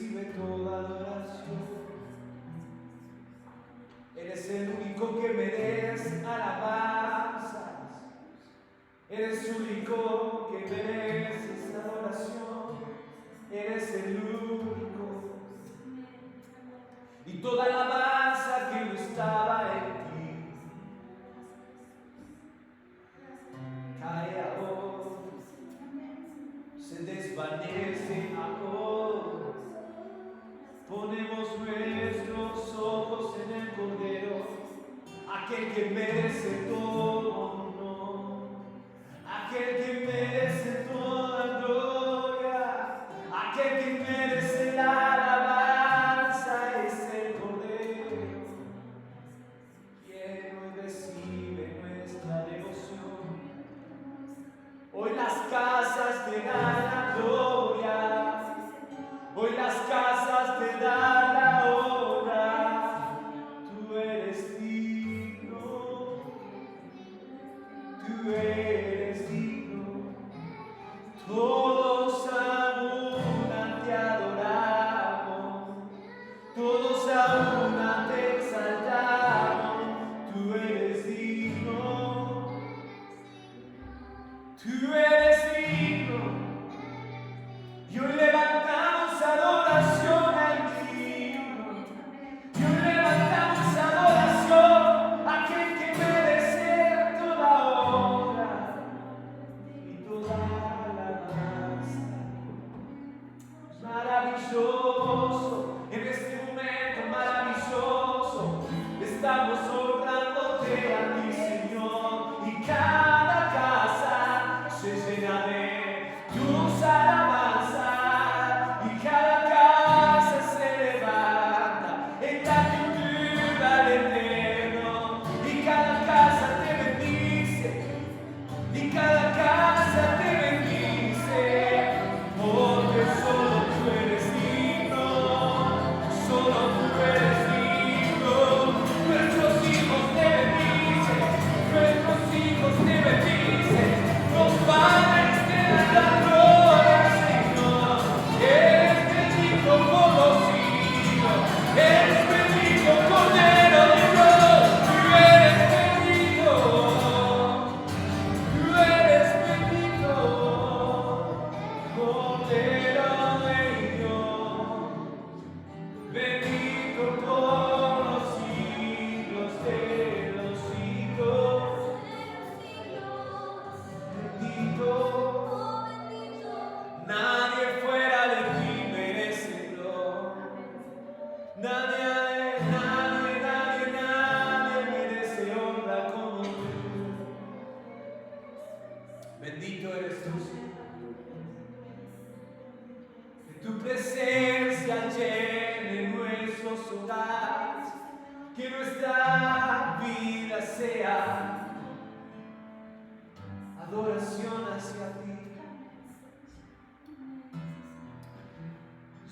recibe toda adoración. Eres el único que merece alabanzas. Eres el único que merece adoración. Eres el único. Y toda alabanza que no estaba en ti cae ahora, se desvanece ahora. Ponemos nuestros ojos en el Cordero, aquel que merece todo honor, aquel que merece toda gloria, aquel que merece la alabanza es el Cordero, quien hoy recibe nuestra devoción. Hoy las casas te dan la gloria, hoy las casas te dan la honra. Tú eres digno, tú eres digno. Todos a una te adoramos, todos a una te exaltamos. Tú eres digno, tú eres digno. Y hoy levantamos adoración al digno. Y hoy levantamos adoración a aquel que merece toda honra y toda alabanza. Maravilloso, en este momento maravilloso, estamos honrándote a ti, Señor. Y cada casa se llena de tus alabanzas. Y cada casa se levanta en gratitud al Eterno. Y cada casa te bendice. Y cada casa te bendice. Porque solo tú eres digno. Solo tú eres digno. Nuestros hijos te bendicen. Nuestros hijos te bendicen. Los padres te dan la gloria, Señor. Eres bendito por los siglos. Eres bendito, Cordero de Dios. Tú eres bendito. Tú eres bendito, Cordero de Dios. Bendito por los siglos de los siglos. Bendito, nadie fuera de ti merece gloria. Nadie merece honra como tú. Bendito eres tú, Señor. Que tu presencia llene nuestros hogares. Que nuestra vida sea adoración hacia ti.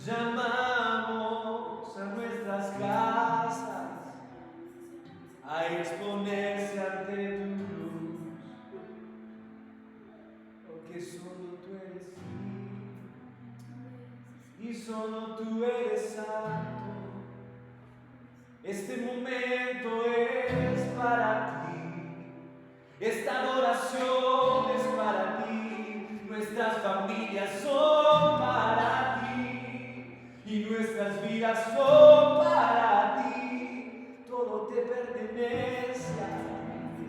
Llamamos a nuestras casas a exponerse ante tu luz, porque solo tú eres digno y solo tú eres santo. Este momento es para ti, esta adoración es para ti, nuestras familias son para ti y nuestras vidas son para ti. Todo te pertenece a ti,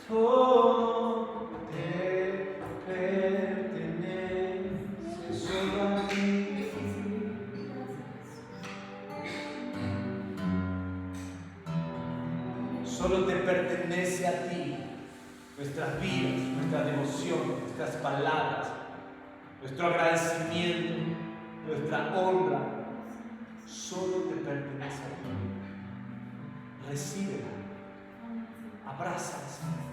todo te pertenece solo a ti. Solo te pertenece a ti nuestras vidas, nuestra devoción, nuestras palabras, nuestro agradecimiento, nuestra honra. Solo te pertenece a ti. Recíbela, abrázala, Señor.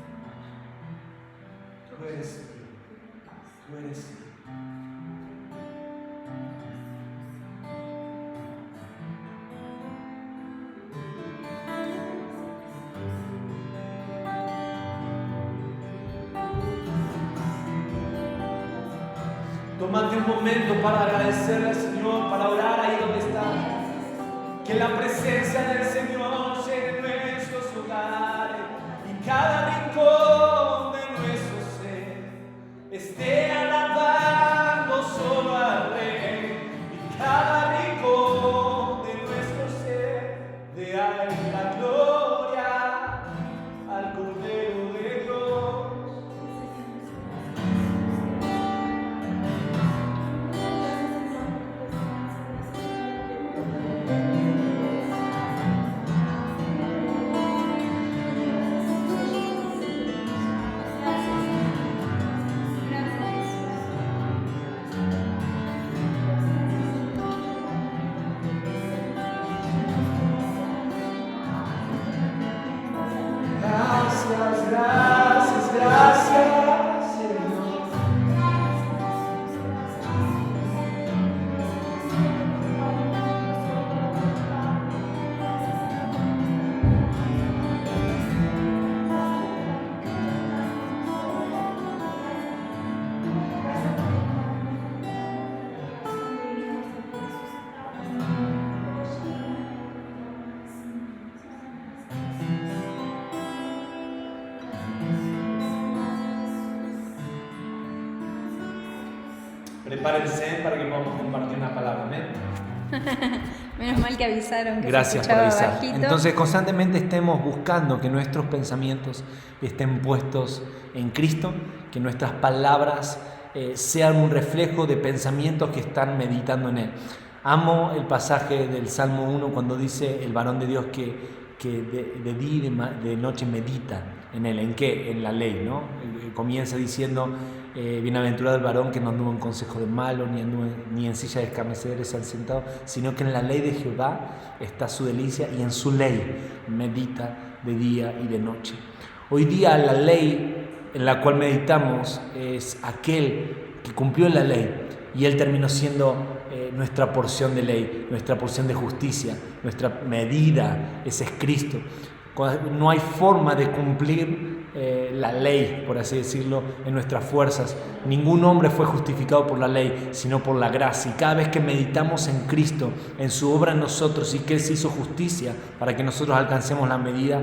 Tú eres mío, tú eres mío. Tómate un momento para agradecerle al Señor, para orar ahí donde está. Que la presencia del Señor llene nuestros hogares y cada rincón de nuestro ser esté alabando solo al Rey, y cada rincón de nuestro ser dé la gloria al Cordero de Dios. Gracias, gracias, Señor. Prepárense para que podamos compartir una palabra, amén. Menos mal que avisaron que Gracias se por escuchaba avisar. bajito. Entonces constantemente estemos buscando que nuestros pensamientos estén puestos en Cristo, que nuestras palabras sean un reflejo de pensamientos que están meditando en Él. Amo el pasaje del Salmo 1 cuando dice el varón de Dios que de día y de noche medita en Él. ¿En qué? En la ley, ¿no? Comienza diciendo, bienaventurado el varón que no anduvo en consejo de malo, ni en silla de escarnecedores se han sentado, sino que en la ley de Jehová está su delicia y en su ley medita de día y de noche. Hoy día la ley en la cual meditamos es aquel que cumplió la ley y Él terminó siendo nuestra porción de ley, nuestra porción de justicia, nuestra medida, ese es Cristo. No hay forma de cumplir la ley, por así decirlo, en nuestras fuerzas. Ningún hombre fue justificado por la ley, sino por la gracia. Y cada vez que meditamos en Cristo, en su obra en nosotros y que Él se hizo justicia para que nosotros alcancemos la medida,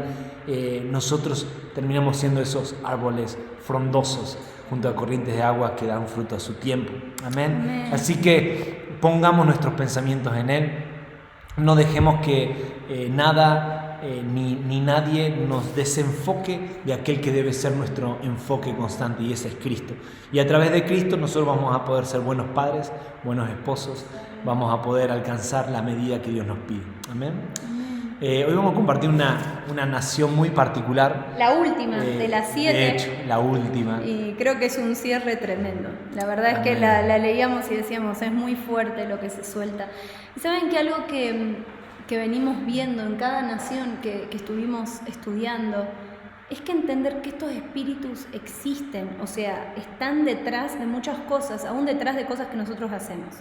nosotros terminamos siendo esos árboles frondosos junto a corrientes de agua que dan fruto a su tiempo. Amén. Amén. Así que pongamos nuestros pensamientos en Él. No dejemos que nada ni nadie nos desenfoque de aquel que debe ser nuestro enfoque constante, y ese es Cristo. Y a través de Cristo nosotros vamos a poder ser buenos padres, buenos esposos, vamos a poder alcanzar la medida que Dios nos pide. Amén. Hoy vamos a compartir una nación muy particular. La última de las 7. De hecho, la última. Y creo que es un cierre tremendo. La verdad es que la leíamos y decíamos, es muy fuerte lo que se suelta. Y saben que algo que venimos viendo en cada nación que estuvimos estudiando es que entender que estos espíritus existen, o sea, están detrás de muchas cosas, aún detrás de cosas que nosotros hacemos.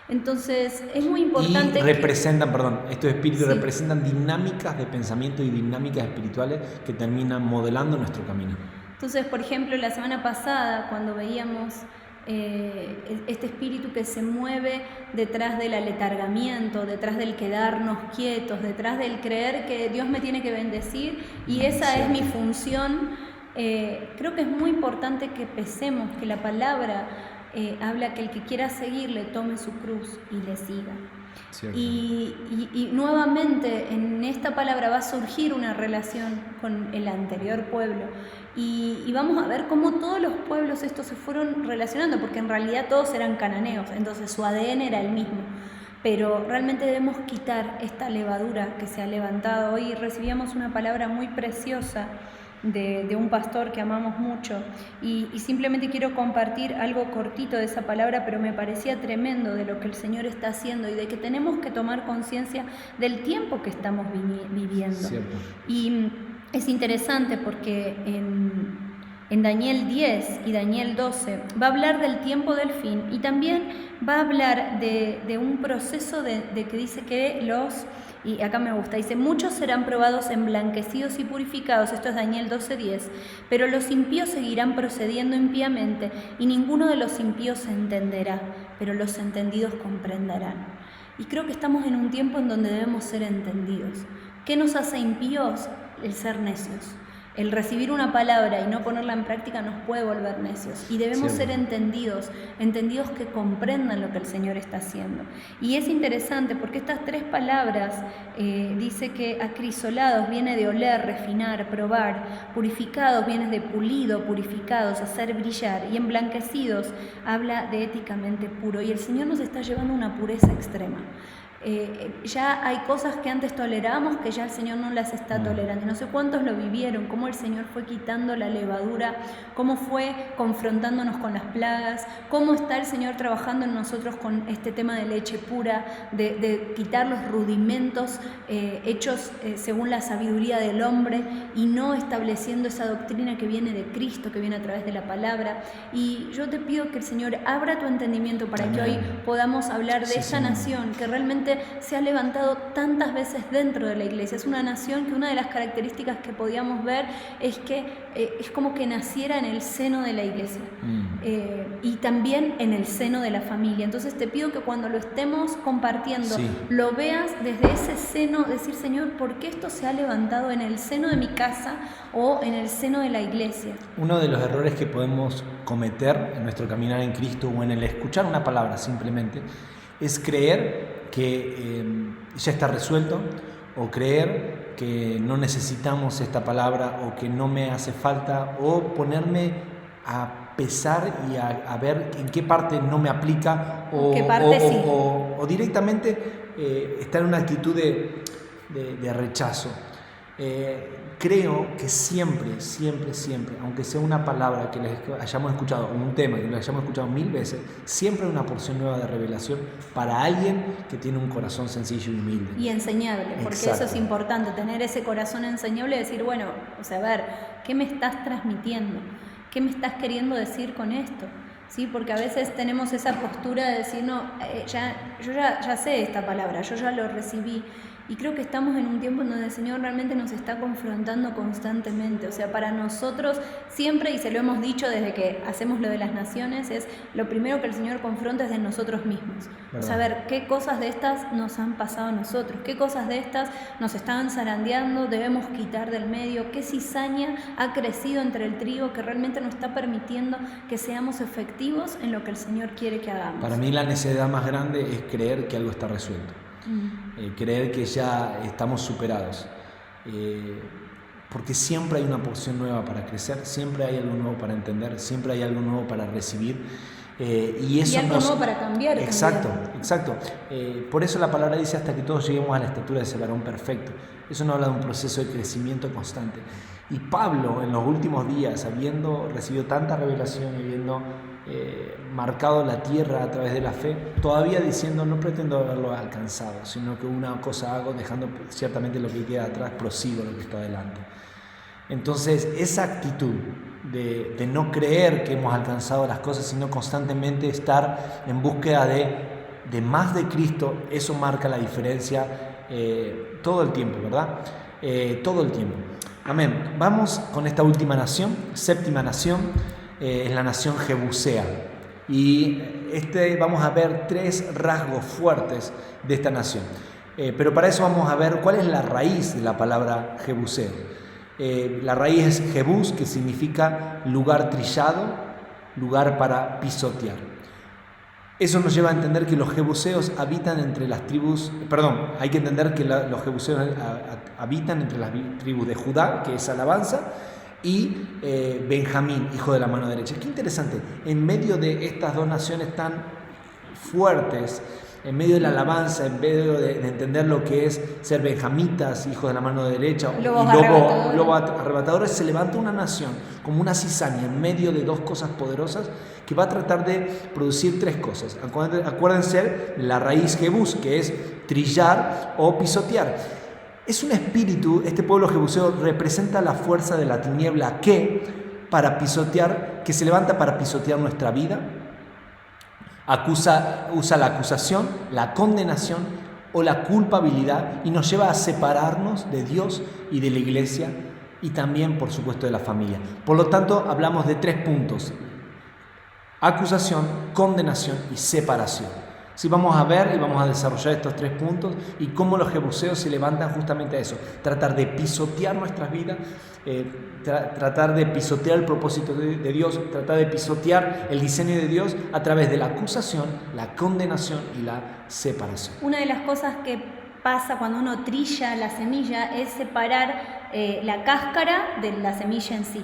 Entonces es muy importante. Y representan, estos espíritus representan dinámicas de pensamiento y dinámicas espirituales que terminan modelando nuestro camino. Entonces, por ejemplo, la semana pasada, cuando veíamos este espíritu que se mueve detrás del aletargamiento, detrás del quedarnos quietos, detrás del creer que Dios me tiene que bendecir y esa es mi función, creo que es muy importante que pesemos, que la palabra habla que el que quiera seguirle tome su cruz y le siga. Y nuevamente en esta palabra va a surgir una relación con el anterior pueblo y vamos a ver cómo todos los pueblos estos se fueron relacionando, porque en realidad todos eran cananeos, entonces su ADN era el mismo, pero realmente debemos quitar esta levadura que se ha levantado. Hoy recibíamos una palabra muy preciosa de un pastor que amamos mucho y simplemente quiero compartir algo cortito de esa palabra, pero me parecía tremendo de lo que el Señor está haciendo y de que tenemos que tomar conciencia del tiempo que estamos viviendo. Cierto. Y es interesante porque En Daniel 10 y Daniel 12 va a hablar del tiempo del fin y también va a hablar de un proceso de que dice que y acá me gusta, dice, muchos serán probados, emblanquecidos y purificados, esto es Daniel 12:10, pero los impíos seguirán procediendo impíamente y ninguno de los impíos se entenderá, pero los entendidos comprenderán. Y creo que estamos en un tiempo en donde debemos ser entendidos. ¿Qué nos hace impíos? El ser necios. El recibir una palabra y no ponerla en práctica nos puede volver necios. Y debemos ser entendidos que comprendan lo que el Señor está haciendo. Y es interesante porque estas tres palabras dice que acrisolados viene de oler, refinar, probar, purificados viene de pulido, purificados, hacer brillar, y emblanquecidos habla de éticamente puro. Y el Señor nos está llevando a una pureza extrema. Ya hay cosas que antes tolerábamos que ya el Señor no las está tolerando. No sé cuántos lo vivieron, cómo el Señor fue quitando la levadura, cómo fue confrontándonos con las plagas, cómo está el Señor trabajando en nosotros con este tema de leche pura, de quitar los rudimentos hechos según la sabiduría del hombre y no estableciendo esa doctrina que viene de Cristo, que viene a través de la palabra. Y yo te pido que el Señor abra tu entendimiento para que hoy podamos hablar de esa nación que realmente se ha levantado tantas veces dentro de la iglesia. Es una nación que una de las características que podíamos ver es que es como que naciera en el seno de la iglesia y también en el seno de la familia. Entonces te pido que cuando lo estemos compartiendo lo veas desde ese seno, decir, Señor, ¿por qué esto se ha levantado en el seno de mi casa o en el seno de la iglesia? Uno de los errores que podemos cometer en nuestro caminar en Cristo o en el escuchar una palabra simplemente es creer que ya está resuelto, o creer que no necesitamos esta palabra, o que no me hace falta, o ponerme a pesar y a ver en qué parte no me aplica, o directamente estar en una actitud de rechazo. Creo que siempre, aunque sea una palabra que les hayamos escuchado, o un tema que les hayamos escuchado 1000 veces, siempre hay una porción nueva de revelación para alguien que tiene un corazón sencillo y humilde. Y enseñable, porque eso es importante, tener ese corazón enseñable y decir, bueno, a ver, ¿qué me estás transmitiendo? ¿Qué me estás queriendo decir con esto? ¿Sí? Porque a veces tenemos esa postura de decir, no, yo ya sé esta palabra, yo ya lo recibí. Y creo que estamos en un tiempo en donde el Señor realmente nos está confrontando constantemente. O sea, para nosotros siempre, y se lo hemos dicho desde que hacemos lo de las naciones, es lo primero que el Señor confronta es de nosotros mismos. Saber qué cosas de estas nos han pasado a nosotros, qué cosas de estas nos estaban zarandeando, debemos quitar del medio, qué cizaña ha crecido entre el trigo que realmente nos está permitiendo que seamos efectivos en lo que el Señor quiere que hagamos. Para mí la necedad más grande es creer que algo está resuelto. Creer que ya estamos superados, porque siempre hay una porción nueva para crecer, siempre hay algo nuevo para entender, siempre hay algo nuevo para recibir, y algo nuevo para cambiar. Exacto. Por eso la palabra dice hasta que todos lleguemos a la estatura de ese varón perfecto. Eso nos habla de un proceso de crecimiento constante. Y Pablo, en los últimos días, habiendo recibido tanta revelación y habiendo marcado la tierra a través de la fe, todavía diciendo, no pretendo haberlo alcanzado, sino que una cosa hago, dejando ciertamente lo que queda atrás, prosigo lo que está adelante. Entonces, esa actitud de no creer que hemos alcanzado las cosas, sino constantemente estar en búsqueda de más de Cristo, eso marca la diferencia todo el tiempo, ¿verdad? Todo el tiempo. Amén. Vamos con esta última nación, séptima nación, es la nación jebusea. Y vamos a ver 3 rasgos fuertes de esta nación. Pero para eso vamos a ver cuál es la raíz de la palabra jebuseo. La raíz es jebus, que significa lugar trillado, lugar para pisotear. Eso nos lleva a entender que los jebuseos habitan entre las tribus, hay que entender que los jebuseos habitan entre las tribus de Judá, que es alabanza, y Benjamín, hijo de la mano derecha. Qué interesante, en medio de estas dos naciones tan fuertes, en medio de la alabanza, en medio de entender lo que es ser benjamitas, hijos de la mano derecha, lobo arrebatadores, se levanta una nación como una cizaña en medio de dos cosas poderosas que va a tratar de producir 3 cosas. Acuérdense, la raíz jebus, que es trillar o pisotear. Es un espíritu, este pueblo jebuseo representa la fuerza de la tiniebla que que se levanta para pisotear nuestra vida, usa la acusación, la condenación o la culpabilidad y nos lleva a separarnos de Dios y de la iglesia y también, por supuesto, de la familia. Por lo tanto, hablamos de 3 puntos: acusación, condenación y separación. Sí, vamos a ver y vamos a desarrollar estos 3 puntos y cómo los jebuseos se levantan justamente a eso, tratar de pisotear nuestras vidas, tratar de pisotear el propósito de Dios, tratar de pisotear el diseño de Dios a través de la acusación, la condenación y la separación. Una de las cosas que pasa cuando uno trilla la semilla es separar la cáscara de la semilla en sí.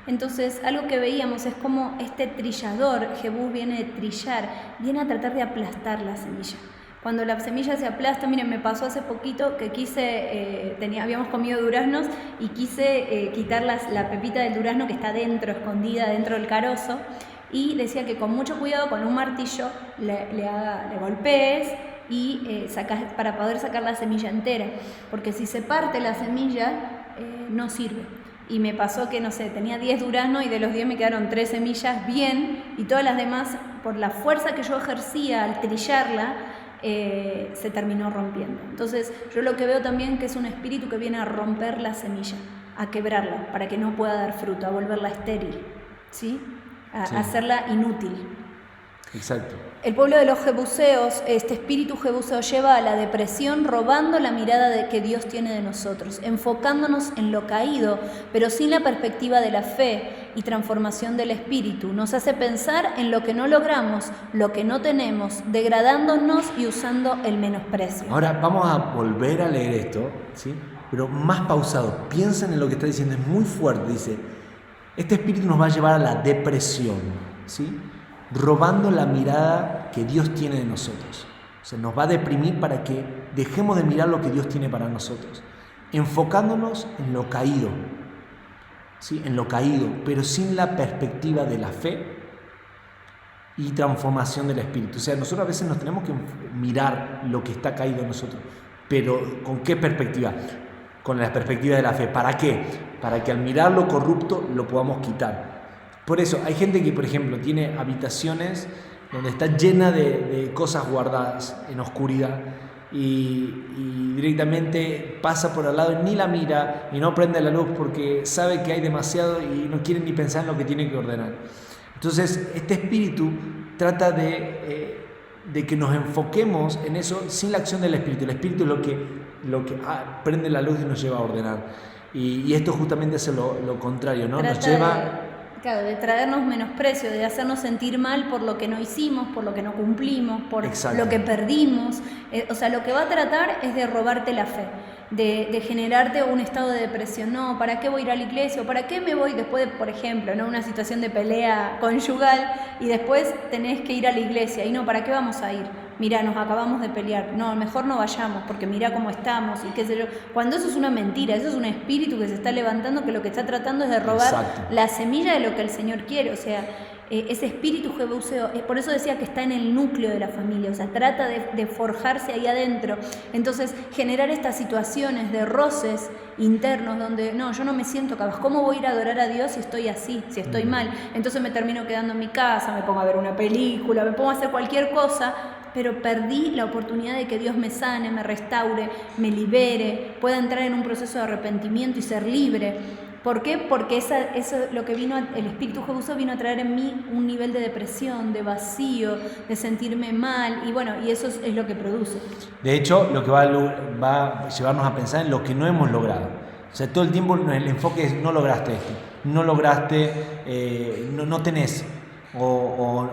Entonces, algo que veíamos es como este trillador, Jebús viene de trillar, viene a tratar de aplastar la semilla. Cuando la semilla se aplasta, miren, me pasó hace poquito que habíamos comido duraznos y quise quitar la pepita del durazno que está dentro, escondida dentro del carozo, y decía que con mucho cuidado, con un martillo, le golpees y para poder sacar la semilla entera, porque si se parte la semilla, no sirve. Y me pasó que, no sé, tenía 10 duraznos y de los 10 me quedaron 3 semillas bien, y todas las demás, por la fuerza que yo ejercía al trillarla, se terminó rompiendo. Entonces, yo lo que veo también que es un espíritu que viene a romper la semilla, a quebrarla, para que no pueda dar fruto, a volverla estéril, ¿sí? A hacerla inútil. Exacto. El pueblo de los jebuseos, este espíritu jebuseo lleva a la depresión, robando la mirada que Dios tiene de nosotros, enfocándonos en lo caído, pero sin la perspectiva de la fe y transformación del espíritu. Nos hace pensar en lo que no logramos, lo que no tenemos, degradándonos y usando el menosprecio. Ahora vamos a volver a leer esto, ¿sí? Pero más pausado. Piensen en lo que está diciendo, es muy fuerte. Dice, este espíritu nos va a llevar a la depresión, ¿sí? Robando la mirada que Dios tiene de nosotros. O sea, nos va a deprimir para que dejemos de mirar lo que Dios tiene para nosotros, enfocándonos en lo caído, ¿sí? En lo caído, pero sin la perspectiva de la fe y transformación del espíritu. O sea, nosotros a veces nos tenemos que mirar lo que está caído en nosotros, pero ¿con qué perspectiva? Con la perspectiva de la fe. ¿Para qué? Para que al mirar lo corrupto lo podamos quitar. Por eso, hay gente que, por ejemplo, tiene habitaciones donde está llena de cosas guardadas en oscuridad y directamente pasa por al lado y ni la mira y no prende la luz porque sabe que hay demasiado y no quiere ni pensar en lo que tiene que ordenar. Entonces, este espíritu trata de que nos enfoquemos en eso sin la acción del espíritu. El espíritu es lo que prende la luz y nos lleva a ordenar. Y esto justamente hace lo contrario, ¿no? Nos lleva... Claro, de traernos menosprecio, de hacernos sentir mal por lo que no hicimos, por lo que no cumplimos, por lo que perdimos. O sea, lo que va a tratar es de robarte la fe, de generarte un estado de depresión. No, ¿para qué voy a ir a la iglesia? ¿O para qué me voy después de, por ejemplo, ¿no? Una situación de pelea conyugal y después tenés que ir a la iglesia? Y no, ¿para qué vamos a ir? Mira, nos acabamos de pelear, no, mejor no vayamos porque mira cómo estamos y qué sé yo. Cuando eso es una mentira, eso es un espíritu que se está levantando que lo que está tratando es de robar la semilla de lo que el Señor quiere. O sea, ese espíritu jebuseo, por eso decía que está en el núcleo de la familia, o sea, trata de forjarse ahí adentro. Entonces, generar estas situaciones de roces internos donde, no, yo no me siento capaz, ¿cómo voy a ir a adorar a Dios si estoy así, si estoy mal? Entonces me termino quedando en mi casa, me pongo a ver una película, me pongo a hacer cualquier cosa, pero perdí la oportunidad de que Dios me sane, me restaure, me libere, pueda entrar en un proceso de arrepentimiento y ser libre. ¿Por qué? Porque eso lo que el espíritu jebuseo vino a traer en mí un nivel de depresión, de vacío, de sentirme mal, y bueno, y eso es lo que produce. De hecho, lo que va a llevarnos a pensar en lo que no hemos logrado. O sea, todo el tiempo el enfoque es no lograste esto, no lograste, no tenés, o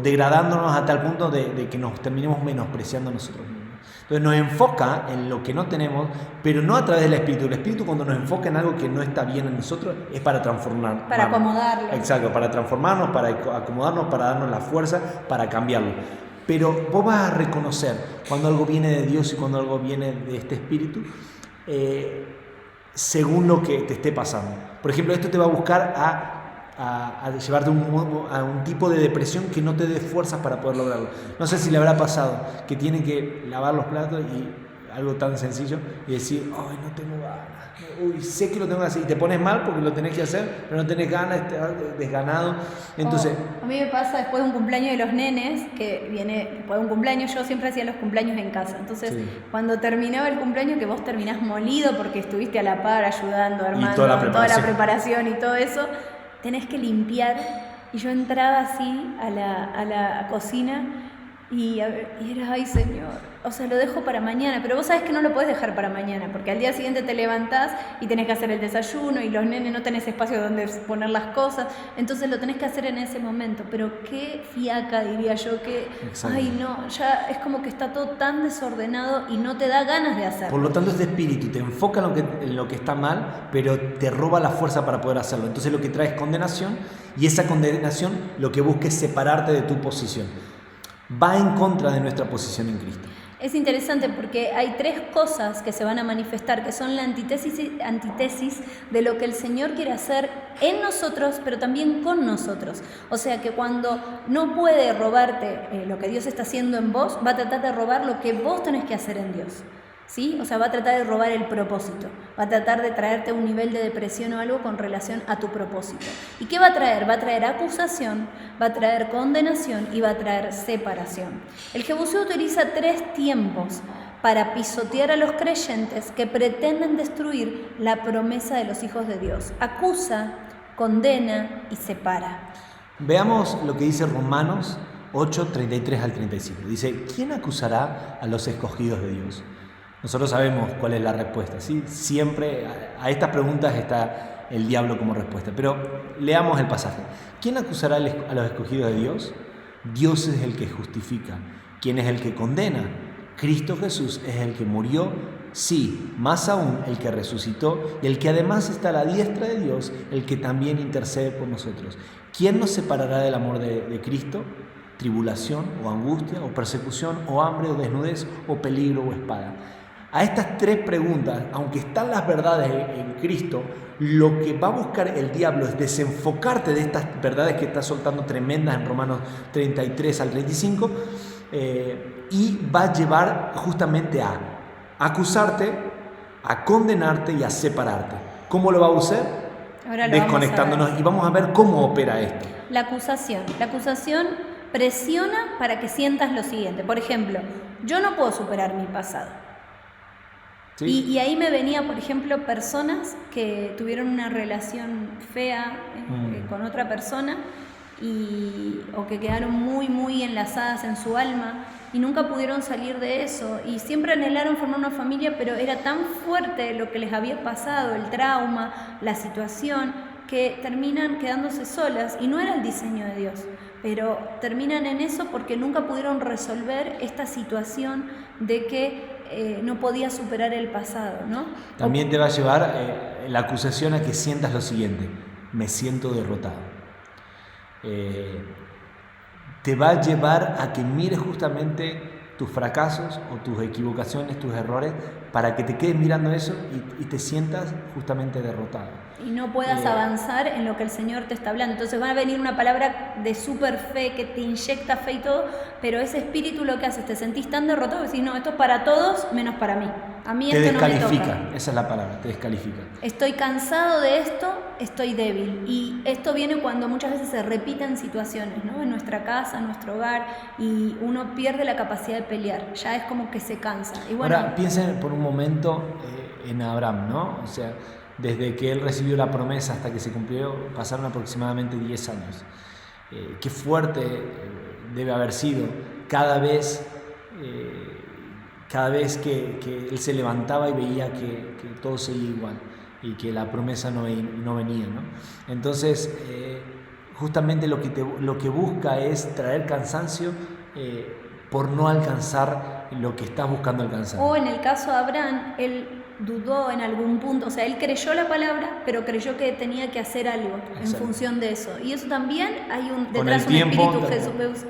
degradándonos a tal punto de que nos terminemos menospreciando a nosotros mismos. Entonces nos enfoca en lo que no tenemos, pero no a través del espíritu. El espíritu, cuando nos enfoca en algo que no está bien en nosotros, es para transformarnos. Para acomodarlo. Exacto, para transformarnos, para acomodarnos, para darnos la fuerza, para cambiarlo. Pero vos vas a reconocer cuando algo viene de Dios y cuando algo viene de este espíritu, según lo que te esté pasando. Por ejemplo, esto te va a buscar a llevarte a un tipo de depresión que no te dé fuerzas para poder lograrlo. No sé si le habrá pasado que tiene que lavar los platos y algo tan sencillo y decir, ay, no tengo ganas, uy, sé que lo tengo que hacer, y te pones mal porque lo tenés que hacer, pero no tenés ganas, estás desganado. Entonces, a mí me pasa después de un cumpleaños de los nenes, que viene después de un cumpleaños, yo siempre hacía los cumpleaños en casa, entonces sí, cuando terminaba el cumpleaños, que vos terminás molido porque estuviste a la par ayudando, armando toda la toda la preparación. preparación y todo eso, tenés que limpiar, y yo entraba así a la cocina y era, ay Señor, o sea, lo dejo para mañana, pero vos sabés que no lo podés dejar para mañana, porque al día siguiente te levantás y tenés que hacer el desayuno y los nenes no tenés espacio donde poner las cosas, entonces lo tenés que hacer en ese momento, pero qué fiaca, diría yo, que, exacto. ay no, ya es como que está todo tan desordenado y no te da ganas de hacerlo. Por lo tanto, este espíritu te enfoca en lo que está mal, pero te roba la fuerza para poder hacerlo. Entonces lo que trae es condenación, y esa condenación lo que busca es separarte de tu posición. Va en contra de nuestra posición en Cristo. Es interesante porque hay tres cosas que se van a manifestar, que son la antítesis de lo que el Señor quiere hacer en nosotros, pero también con nosotros. O sea que cuando no puede robarte lo que Dios está haciendo en vos, va a tratar de robar lo que vos tenés que hacer en Dios. ¿Sí? O sea, va a tratar de robar el propósito, va a tratar de traerte un nivel de depresión o algo con relación a tu propósito. ¿Y qué va a traer? Va a traer acusación, va a traer condenación y va a traer separación. El Jebuseo utiliza 3 tiempos para pisotear a los creyentes que pretenden destruir la promesa de los hijos de Dios. Acusa, condena y separa. Veamos lo que dice Romanos 8, 33 al 35. Dice, ¿quién acusará a los escogidos de Dios? Nosotros sabemos cuál es la respuesta, ¿sí? Siempre a estas preguntas está el diablo como respuesta. Pero leamos el pasaje. ¿Quién acusará a los escogidos de Dios? Dios es el que justifica. ¿Quién es el que condena? Cristo Jesús es el que murió, sí, más aún el que resucitó, y el que además está a la diestra de Dios, el que también intercede por nosotros. ¿Quién nos separará del amor de Cristo? Tribulación o angustia o persecución o hambre o desnudez o peligro o espada. A estas 3 preguntas, aunque están las verdades en Cristo, lo que va a buscar el diablo es desenfocarte de estas verdades que está soltando tremendas en Romanos 33 al 35, y va a llevar justamente a acusarte, a condenarte y a separarte. ¿Cómo lo va a usar? Ahora lo desconectándonos, y vamos a ver cómo opera esto. La acusación presiona para que sientas lo siguiente. Por ejemplo, yo no puedo superar mi pasado. ¿Sí? Y ahí me venía, por ejemplo, personas que tuvieron una relación fea con otra persona o que quedaron muy, muy enlazadas en su alma y nunca pudieron salir de eso y siempre anhelaron formar una familia, pero era tan fuerte lo que les había pasado, el trauma, la situación, que terminan quedándose solas y no era el diseño de Dios, pero terminan en eso porque nunca pudieron resolver esta situación de que no podía superar el pasado, ¿no? También te va a llevar la acusación a que sientas lo siguiente: me siento derrotado. Te va a llevar a que mires justamente tus fracasos o tus equivocaciones, tus errores, para que te quedes mirando eso y te sientas justamente derrotado. Y no puedas avanzar en lo que el Señor te está hablando. Entonces va a venir una palabra de super fe que te inyecta fe y todo, pero ese espíritu lo que hace es te sentís tan derrotado que decís, no, esto es para todos menos para mí. A mí Te esto no me descalifica, toca. esa es la palabra, te descalifica. Estoy cansado de esto, estoy débil. Y esto viene cuando muchas veces se repiten situaciones, ¿no? En nuestra casa, en nuestro hogar, y uno pierde la capacidad de pelear. Ya es como que se cansa. Y bueno, ahora piensen por un momento en Abraham, ¿no? O sea, desde que él recibió la promesa hasta que se cumplió, pasaron aproximadamente 10 años. Qué fuerte debe haber sido cada vez que él se levantaba y veía que todo seguía igual y que la promesa no venía, ¿no? Entonces, justamente lo que busca es traer cansancio por no alcanzar lo que estás buscando alcanzar. o en el caso de Abraham, él dudó en algún punto, o sea, él creyó la palabra, pero creyó que tenía que hacer algo en función de eso. Y eso también hay detrás un espíritu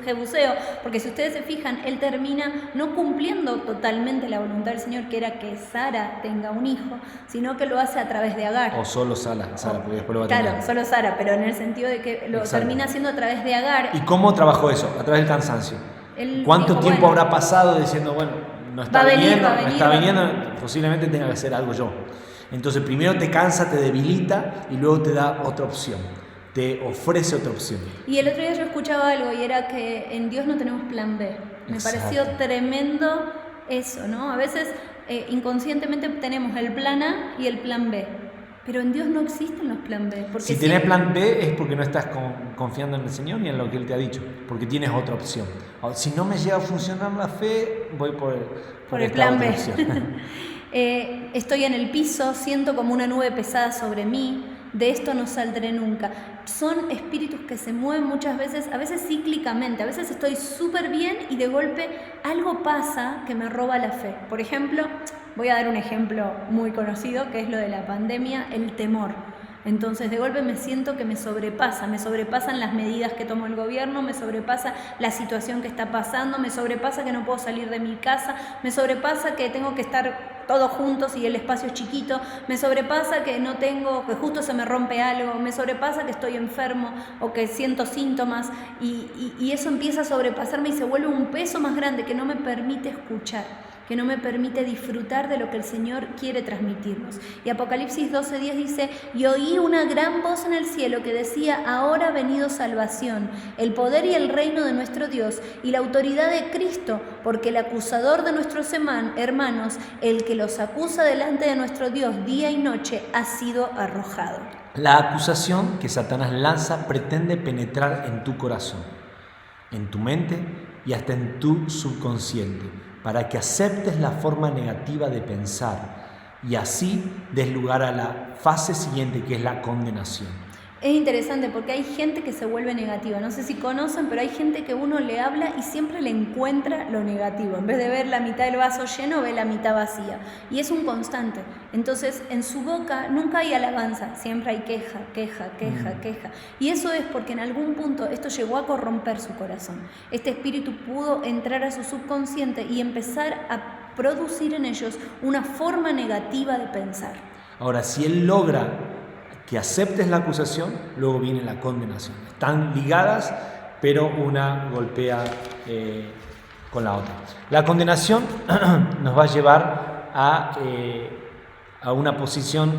jebuseo, porque si ustedes se fijan, él termina no cumpliendo totalmente la voluntad del Señor, que era que Sara tenga un hijo, sino que lo hace a través de Agar. O solo Sara, porque después lo va a tener. Claro, solo Sara, pero en el sentido de que lo termina haciendo a través de Agar. ¿Y cómo trabajó eso? A través del cansancio. Él ¿Cuánto dijo, tiempo bueno, habrá pasado diciendo, bueno, no está viniendo, posiblemente tenga que hacer algo yo. Entonces primero te cansa, te debilita y luego te da otra opción, te ofrece otra opción. Y el otro día yo escuchaba algo y era que en Dios no tenemos plan B. Me pareció tremendo eso, ¿no? A veces inconscientemente tenemos el plan A y el plan B, pero en Dios no existen los plan B. Si tenés plan B es porque no estás confiando en el Señor ni en lo que Él te ha dicho, porque tienes otra opción. Si no me llega a funcionar la fe, voy por el plan B. Estoy en el piso, siento como una nube pesada sobre mí, de esto no saldré nunca. Son espíritus que se mueven muchas veces, a veces cíclicamente, a veces estoy súper bien y de golpe algo pasa que me roba la fe. Por ejemplo, voy a dar un ejemplo muy conocido, que es lo de la pandemia, el temor. Entonces de golpe me siento que me sobrepasan las medidas que tomó el gobierno, me sobrepasa la situación que está pasando, me sobrepasa que no puedo salir de mi casa, me sobrepasa que tengo que estar todos juntos y el espacio es chiquito, me sobrepasa que que justo se me rompe algo, me sobrepasa que estoy enfermo o que siento síntomas y eso empieza a sobrepasarme y se vuelve un peso más grande que no me permite escuchar, que no me permite disfrutar de lo que el Señor quiere transmitirnos. Y Apocalipsis 12:10 dice: y oí una gran voz en el cielo que decía: ahora ha venido salvación, el poder y el reino de nuestro Dios y la autoridad de Cristo, porque el acusador de nuestros hermanos, el que los acusa delante de nuestro Dios día y noche, ha sido arrojado. La acusación que Satanás lanza pretende penetrar en tu corazón, en tu mente y hasta en tu subconsciente, para que aceptes la forma negativa de pensar y así des lugar a la fase siguiente, que es la condenación. Es interesante porque hay gente que se vuelve negativa. No sé si conocen, pero hay gente que uno le habla y siempre le encuentra lo negativo. En vez de ver la mitad del vaso lleno, ve la mitad vacía. Y es un constante. Entonces, en su boca nunca hay alabanza. Siempre hay queja. Y eso es porque en algún punto esto llegó a corromper su corazón. Este espíritu pudo entrar a su subconsciente y empezar a producir en ellos una forma negativa de pensar. Ahora, si él logra que aceptes la acusación, luego viene la condenación. Están ligadas, pero una golpea con la otra. La condenación nos va a llevar a una posición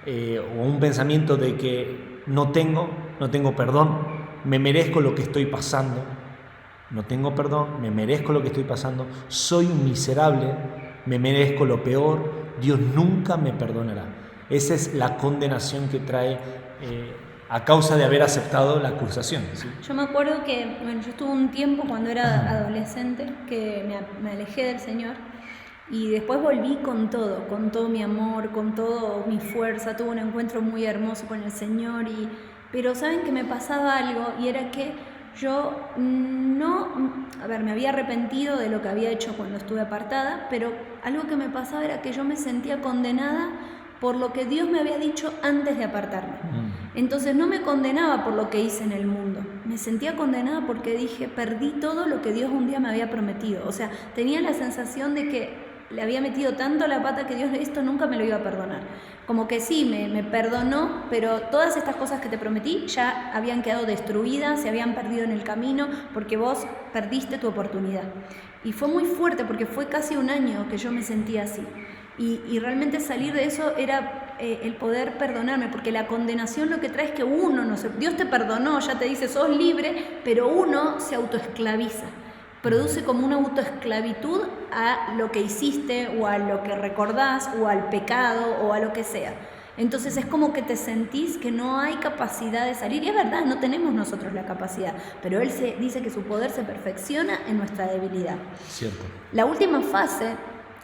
o un pensamiento de que no tengo perdón, me merezco lo que estoy pasando, no tengo perdón, me merezco lo que estoy pasando, soy un miserable, me merezco lo peor, Dios nunca me perdonará. Esa es la condenación que trae a causa de haber aceptado la acusación, ¿sí? Yo me acuerdo que, yo estuve un tiempo cuando era adolescente que me alejé del Señor y después volví con todo mi amor, con toda mi fuerza, tuve un encuentro muy hermoso con el Señor, pero saben que me pasaba algo y era que yo me había arrepentido de lo que había hecho cuando estuve apartada, pero algo que me pasaba era que yo me sentía condenada por lo que Dios me había dicho antes de apartarme. Entonces no me condenaba por lo que hice en el mundo, me sentía condenada porque dije, perdí todo lo que Dios un día me había prometido. O sea, tenía la sensación de que le había metido tanto la pata que Dios esto nunca me lo iba a perdonar. Como que sí, me perdonó, pero todas estas cosas que te prometí ya habían quedado destruidas, se habían perdido en el camino porque vos perdiste tu oportunidad. Y fue muy fuerte porque fue casi un año que yo me sentía así. Y realmente salir de eso era el poder perdonarme, porque la condenación lo que trae es que Dios te perdonó, ya te dice sos libre, pero uno se autoesclaviza, produce como una autoesclavitud a lo que hiciste o a lo que recordás o al pecado o a lo que sea. Entonces es como que te sentís que no hay capacidad de salir, y es verdad, no tenemos nosotros la capacidad, pero Él dice que su poder se perfecciona en nuestra debilidad. Cierto. La última fase,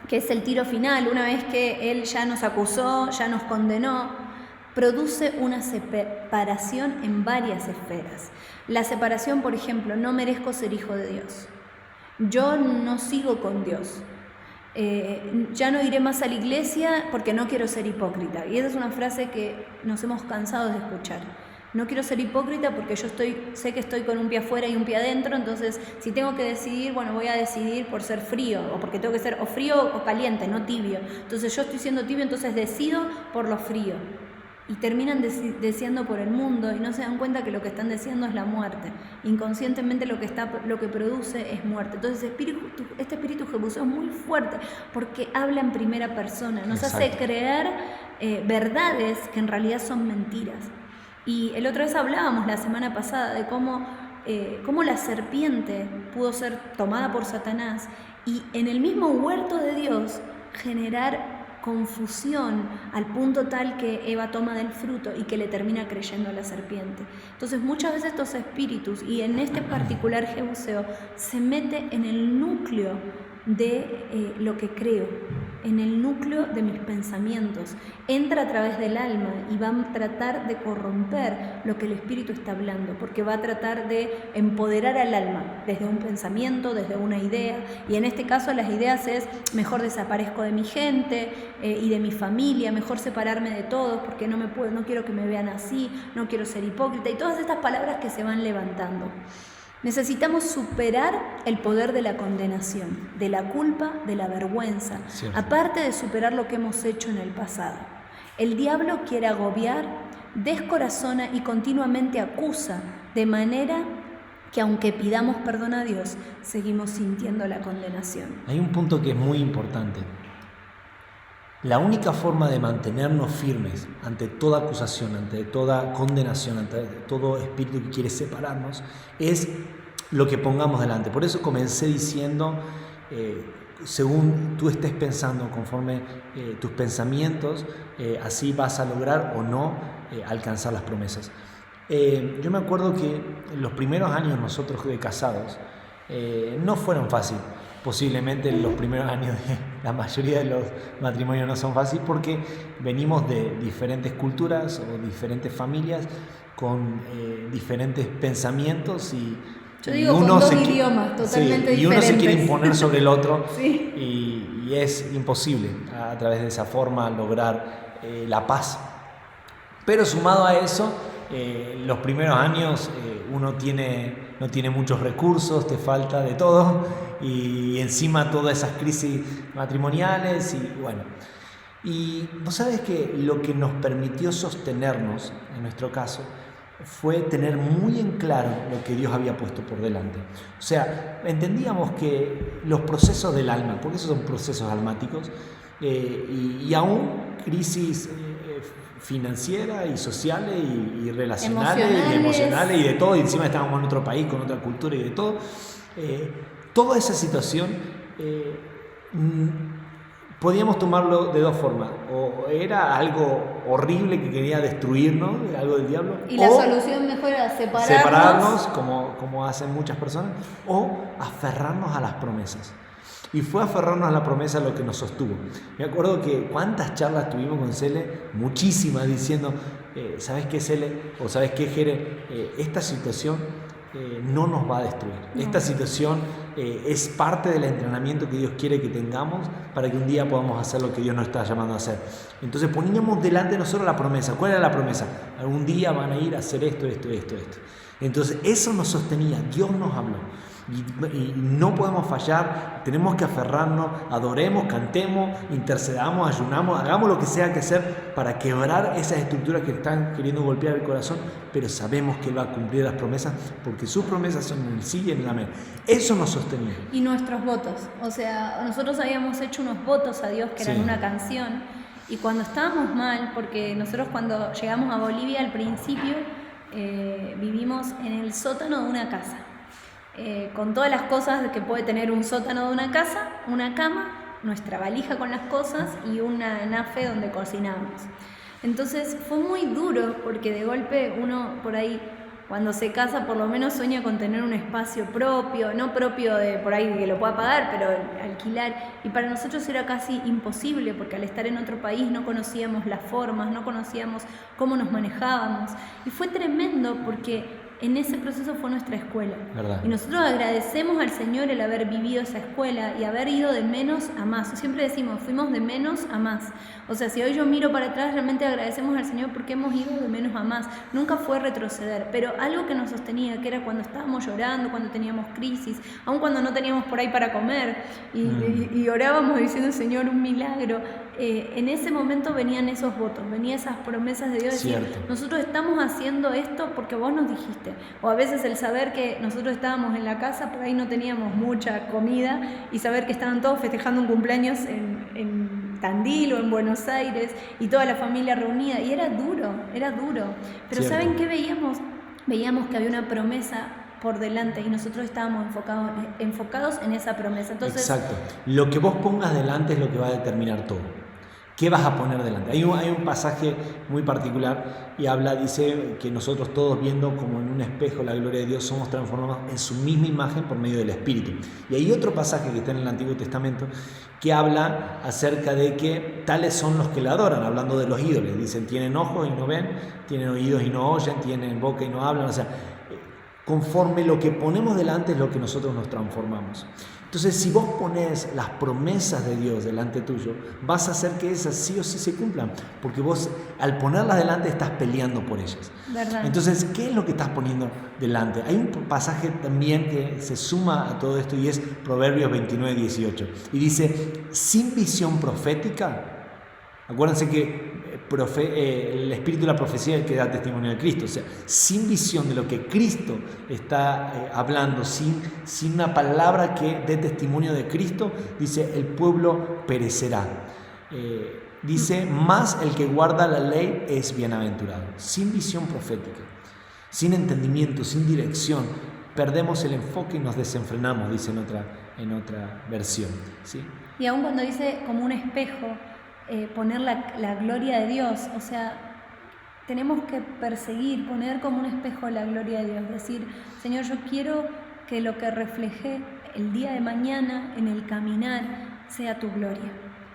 que es el tiro final, una vez que Él ya nos acusó, ya nos condenó, produce una separación en varias esferas. La separación, por ejemplo, no merezco ser hijo de Dios. Yo no sigo con Dios. Ya no iré más a la iglesia porque no quiero ser hipócrita. Y esa es una frase que nos hemos cansado de escuchar. No quiero ser hipócrita porque yo sé que estoy con un pie afuera y un pie adentro, entonces si tengo que decidir, voy a decidir por ser frío, o porque tengo que ser o frío o caliente, no tibio. Entonces yo estoy siendo tibio, entonces decido por lo frío. y terminan deseando por el mundo y no se dan cuenta que lo que están deseando es la muerte. Inconscientemente lo que produce es muerte. Entonces este espíritu jebuseo es muy fuerte porque habla en primera persona, nos hace creer verdades que en realidad son mentiras. Y el otro vez hablábamos la semana pasada de cómo la serpiente pudo ser tomada por Satanás y en el mismo huerto de Dios generar confusión al punto tal que Eva toma del fruto y que le termina creyendo a la serpiente. Entonces muchas veces estos espíritus, y en este particular jebuseo, se mete en el núcleo de lo que creo, en el núcleo de mis pensamientos, entra a través del alma y va a tratar de corromper lo que el espíritu está hablando, porque va a tratar de empoderar al alma desde un pensamiento, desde una idea, y en este caso las ideas es: mejor desaparezco de mi gente y de mi familia, mejor separarme de todos porque no quiero que me vean así, no quiero ser hipócrita, y todas estas palabras que se van levantando. Necesitamos superar el poder de la condenación, de la culpa, de la vergüenza, aparte de superar lo que hemos hecho en el pasado. El diablo quiere agobiar, descorazona y continuamente acusa, de manera que aunque pidamos perdón a Dios, seguimos sintiendo la condenación. Hay un punto que es muy importante. La única forma de mantenernos firmes ante toda acusación, ante toda condenación, ante todo espíritu que quiere separarnos, es lo que pongamos delante. Por eso comencé diciendo, según tú estés pensando, conforme tus pensamientos, así vas a lograr o no alcanzar las promesas. Yo me acuerdo que los primeros años nosotros de casados no fueron fáciles. Posiblemente los primeros años de la mayoría de los matrimonios no son fáciles porque venimos de diferentes culturas o diferentes familias con diferentes pensamientos y uno con dos idiomas totalmente diferentes. Y uno se quiere imponer sobre el otro sí. y es imposible a través de esa forma lograr la paz. Pero sumado a eso, los primeros años uno no tiene muchos recursos, te falta de todo y encima todas esas crisis matrimoniales y bueno. Y vos sabés que lo que nos permitió sostenernos, en nuestro caso, fue tener muy en claro lo que Dios había puesto por delante. O sea, entendíamos que los procesos del alma, porque esos son procesos almáticos, y aún crisis financieras y sociales y relacionales y emocionales y de todo, y encima estábamos en otro país con otra cultura y de todo, toda esa situación podíamos tomarlo de dos formas: o era algo horrible que quería destruirnos, algo del diablo, y la solución mejor era separarnos como hacen muchas personas, o aferrarnos a las promesas. Y fue aferrarnos a la promesa lo que nos sostuvo. Me acuerdo que cuántas charlas tuvimos con Cele, muchísimas, diciendo, ¿sabes qué, Cele? O ¿sabes qué, Jere? Esta situación no nos va a destruir. No. Esta situación es parte del entrenamiento que Dios quiere que tengamos para que un día podamos hacer lo que Dios nos está llamando a hacer. Entonces poníamos delante de nosotros la promesa. ¿Cuál era la promesa? Algún día van a ir a hacer esto. Entonces eso nos sostenía, Dios nos habló. Y no podemos fallar, tenemos que aferrarnos, adoremos, cantemos, intercedamos, ayunamos, hagamos lo que sea que hacer para quebrar esas estructuras que están queriendo golpear el corazón, pero sabemos que Él va a cumplir las promesas porque sus promesas son en el sí y en el amén. Eso nos sostenía. Y nuestros votos, o sea, nosotros habíamos hecho unos votos a Dios que eran una canción, y cuando estábamos mal, porque nosotros cuando llegamos a Bolivia al principio vivimos en el sótano de una casa. Con todas las cosas que puede tener un sótano de una casa, una cama, nuestra valija con las cosas y una anafe donde cocinábamos. Entonces fue muy duro porque de golpe uno por ahí, cuando se casa, por lo menos sueña con tener un espacio propio, no propio de por ahí que lo pueda pagar, pero alquilar. Y para nosotros era casi imposible porque al estar en otro país no conocíamos las formas, no conocíamos cómo nos manejábamos. Y fue tremendo porque en ese proceso fue nuestra escuela. ¿Verdad? Y nosotros agradecemos al Señor el haber vivido esa escuela y haber ido de menos a más. Siempre decimos, fuimos de menos a más. O sea, si hoy yo miro para atrás, realmente agradecemos al Señor porque hemos ido de menos a más. Nunca fue retroceder, pero algo que nos sostenía, que era cuando estábamos llorando, cuando teníamos crisis, aun cuando no teníamos por ahí para comer y orábamos diciendo, Señor, un milagro. en ese momento venían esos votos, venían esas promesas de Dios, decir, nosotros estamos haciendo esto porque vos nos dijiste. O a veces el saber que nosotros estábamos en la casa, por ahí no teníamos mucha comida, y saber que estaban todos festejando un cumpleaños en Tandil o en Buenos Aires, y toda la familia reunida, y era duro. Pero Cierto. ¿saben qué veíamos? Veíamos que había una promesa por delante y nosotros estábamos enfocados en esa promesa. Entonces, exacto. Lo que vos pongas delante es lo que va a determinar todo. ¿Qué vas a poner delante? Hay un pasaje muy particular y dice que nosotros todos, viendo como en un espejo la gloria de Dios, somos transformados en su misma imagen por medio del Espíritu. Y hay otro pasaje que está en el Antiguo Testamento que habla acerca de que tales son los que le adoran, hablando de los ídolos. Dicen, tienen ojos y no ven, tienen oídos y no oyen, tienen boca y no hablan. O sea, conforme lo que ponemos delante es lo que nosotros nos transformamos. Entonces, si vos pones las promesas de Dios delante tuyo, vas a hacer que esas sí o sí se cumplan, porque vos al ponerlas delante estás peleando por ellas. ¿verdad? Entonces, ¿qué es lo que estás poniendo delante? Hay un pasaje también que se suma a todo esto y es Proverbios 29:18. Y dice, sin visión profética, acuérdense que el espíritu de la profecía es el que da testimonio de Cristo, o sea, sin visión de lo que Cristo está hablando, sin una palabra que dé testimonio de Cristo, dice, el pueblo perecerá. Dice, más el que guarda la ley es bienaventurado. Sin visión profética, sin entendimiento, sin dirección, perdemos el enfoque y nos desenfrenamos, dice en otra versión, ¿sí? Y aún cuando dice como un espejo, poner la gloria de Dios, o sea, tenemos que perseguir, poner como un espejo la gloria de Dios, decir, Señor, yo quiero que lo que refleje el día de mañana en el caminar sea tu gloria.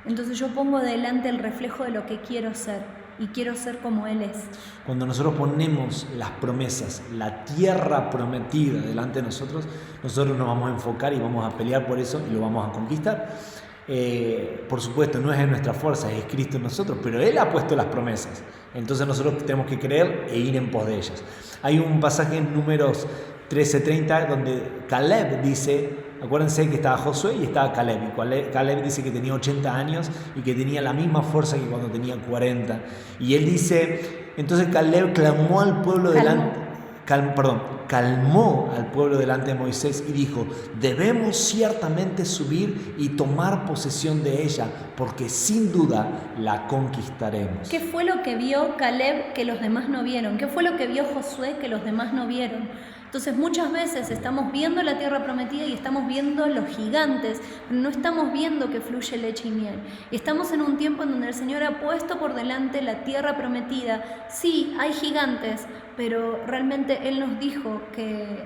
Entonces yo pongo delante el reflejo de lo que quiero ser y quiero ser como Él es. Cuando nosotros ponemos las promesas, la tierra prometida delante de nosotros nos vamos a enfocar y vamos a pelear por eso y lo vamos a conquistar. Por supuesto, no es en nuestra fuerza, es Cristo en nosotros, pero Él ha puesto las promesas. Entonces nosotros tenemos que creer e ir en pos de ellas. Hay un pasaje en Números 13:30 donde Caleb dice, acuérdense que estaba Josué y estaba Caleb, y Caleb dice que tenía 80 años y que tenía la misma fuerza que cuando tenía 40. Y él dice, entonces Caleb clamó al pueblo calmó al pueblo delante de Moisés y dijo, debemos ciertamente subir y tomar posesión de ella, porque sin duda la conquistaremos. ¿Qué fue lo que vio Caleb que los demás no vieron? ¿Qué fue lo que vio Josué que los demás no vieron? Entonces muchas veces estamos viendo la tierra prometida y estamos viendo los gigantes, pero no estamos viendo que fluye leche y miel. Y estamos en un tiempo en donde el Señor ha puesto por delante la tierra prometida. Sí, hay gigantes, pero realmente Él nos dijo que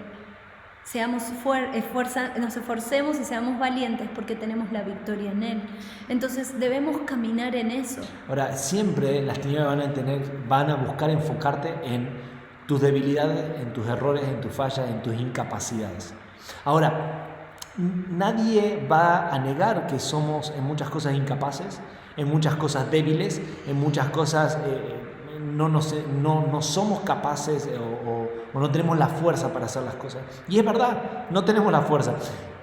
nos esforcemos y seamos valientes porque tenemos la victoria en Él. Entonces debemos caminar en eso. Ahora, siempre las tinieblas van a buscar enfocarte en tus debilidades, en tus errores, en tus fallas, en tus incapacidades. Ahora, nadie va a negar que somos en muchas cosas incapaces, en muchas cosas débiles, en muchas cosas no somos capaces o no tenemos la fuerza para hacer las cosas. Y es verdad, no tenemos la fuerza.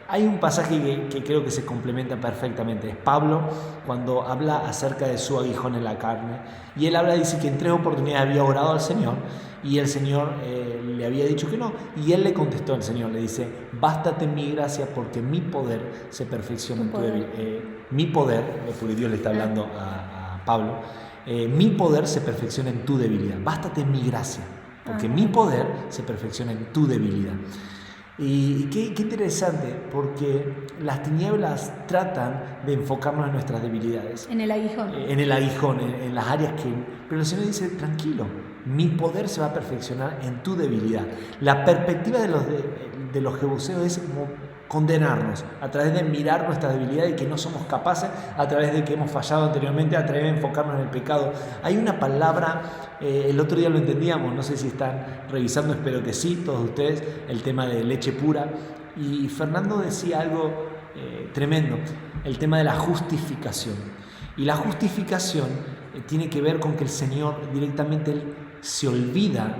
Hay un pasaje que creo que se complementa perfectamente. Es Pablo cuando habla acerca de su aguijón en la carne. Y él dice que en 3 oportunidades había orado al Señor y el Señor le había dicho que no. Y él le contestó al Señor, le dice, bástate mi gracia porque mi poder se perfecciona en tu debilidad. Mi poder, porque Dios le está hablando a Pablo, mi poder se perfecciona en tu debilidad. Bástate mi gracia porque mi poder se perfecciona en tu debilidad. Y qué interesante, porque las tinieblas tratan de enfocarnos en nuestras debilidades. En el aguijón. En las áreas que... Pero el Señor dice, tranquilo, mi poder se va a perfeccionar en tu debilidad. La perspectiva de los jebuseos es como condenarnos a través de mirar nuestra debilidad y que no somos capaces, a través de que hemos fallado anteriormente, a través de enfocarnos en el pecado. Hay una palabra, el otro día lo entendíamos, no sé si están revisando, espero que sí, todos ustedes, el tema de leche pura. Y Fernando decía algo tremendo, el tema de la justificación. Y la justificación tiene que ver con que el Señor directamente se olvida,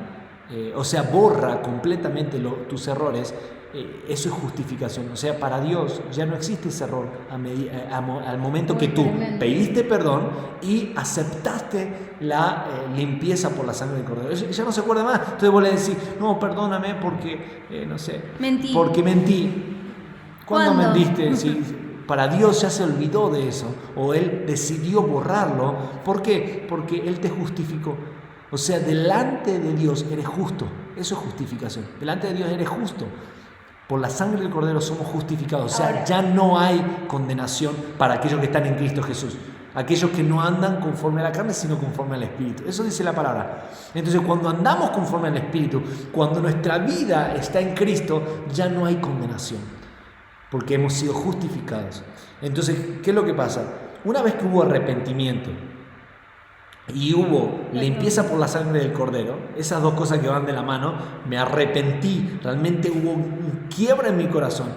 borra completamente tus errores eso es justificación. O sea, para Dios ya no existe ese error al momento que tú pediste perdón y aceptaste la limpieza por la sangre del Cordero. Ya no se acuerda más. Entonces vos le decís, no, perdóname porque, no sé, mentí. Porque mentí. ¿Cuándo mentiste? Sí, para Dios ya se olvidó de eso, o Él decidió borrarlo. ¿Por qué? Porque Él te justificó. O sea, delante de Dios eres justo. Eso es justificación. Delante de Dios eres justo. Por la sangre del Cordero somos justificados. O sea, ahora, ya no hay condenación para aquellos que están en Cristo Jesús. Aquellos que no andan conforme a la carne, sino conforme al Espíritu. Eso dice la palabra. Entonces, cuando andamos conforme al Espíritu, cuando nuestra vida está en Cristo, ya no hay condenación, porque hemos sido justificados. Entonces, ¿qué es lo que pasa? Una vez que hubo arrepentimiento y hubo limpieza por la sangre del Cordero, esas dos cosas que van de la mano, me arrepentí, realmente hubo un quiebra en mi corazón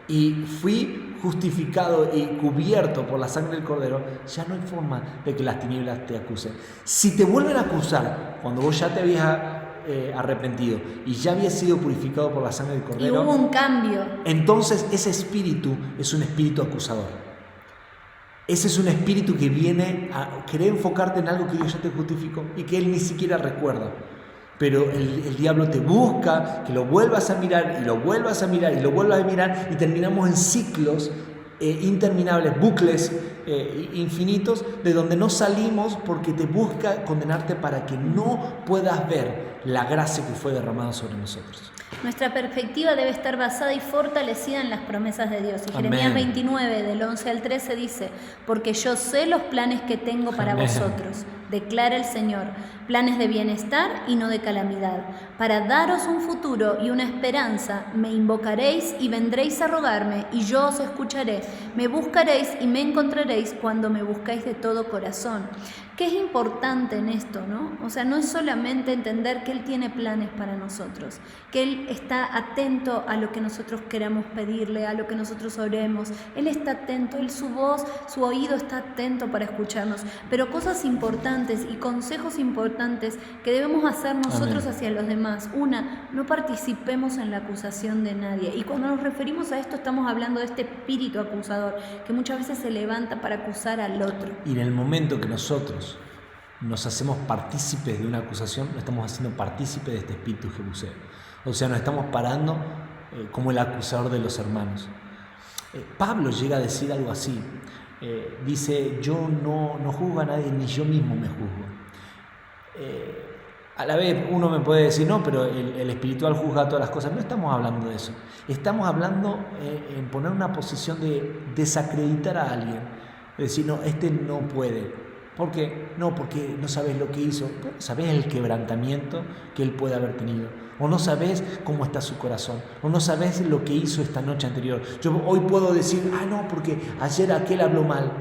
y fui justificado y cubierto por la sangre del Cordero, ya no hay forma de que las tinieblas te acusen. Si te vuelven a acusar cuando vos ya te habías arrepentido y ya habías sido purificado por la sangre del Cordero, y hubo un cambio, entonces ese espíritu es un espíritu acusador. Ese es un espíritu que viene a querer enfocarte en algo que Dios ya te justificó y que Él ni siquiera recuerda. Pero el diablo te busca, que lo vuelvas a mirar y lo vuelvas a mirar y lo vuelvas a mirar y terminamos en ciclos interminables, bucles infinitos de donde no salimos porque te busca condenarte para que no puedas ver la gracia que fue derramada sobre nosotros. Nuestra perspectiva debe estar basada y fortalecida en las promesas de Dios. Y Amén. Jeremías 29, del 11 al 13 dice, porque yo sé los planes que tengo para Amén. Vosotros, declara el Señor, planes de bienestar y no de calamidad, para daros un futuro y una esperanza. Me invocaréis y vendréis a rogarme, y yo os escucharé. Me buscaréis y me encontraréis cuando me buscáis de todo corazón. ¿Qué es importante en esto, no? O sea, no es solamente entender que Él tiene planes para nosotros, que Él está atento a lo que nosotros queramos pedirle, a lo que nosotros oremos. Él está atento, su voz, su oído está atento para escucharnos. Pero cosas importantes y consejos importantes que debemos hacer nosotros Amén. hacia los demás. Una, no participemos en la acusación de nadie. Y cuando nos referimos a esto, estamos hablando de este espíritu acusador que muchas veces se levanta para acusar al otro. Y en el momento que nosotros nos hacemos partícipes de una acusación, nos estamos haciendo partícipes de este espíritu jebuseo. O sea, nos estamos parando como el acusador de los hermanos. Pablo llega a decir algo así. Dice, yo no juzgo a nadie, ni yo mismo me juzgo. A la vez uno me puede decir, no, pero el espiritual juzga todas las cosas. No estamos hablando de eso. Estamos hablando en poner una posición de desacreditar a alguien. Es decir, no, este no puede. ¿Por qué? No, porque no sabes lo que hizo. No sabes el quebrantamiento que él puede haber tenido. O no sabes cómo está su corazón. O no sabes lo que hizo esta noche anterior. Yo hoy puedo decir, no, porque ayer aquel habló mal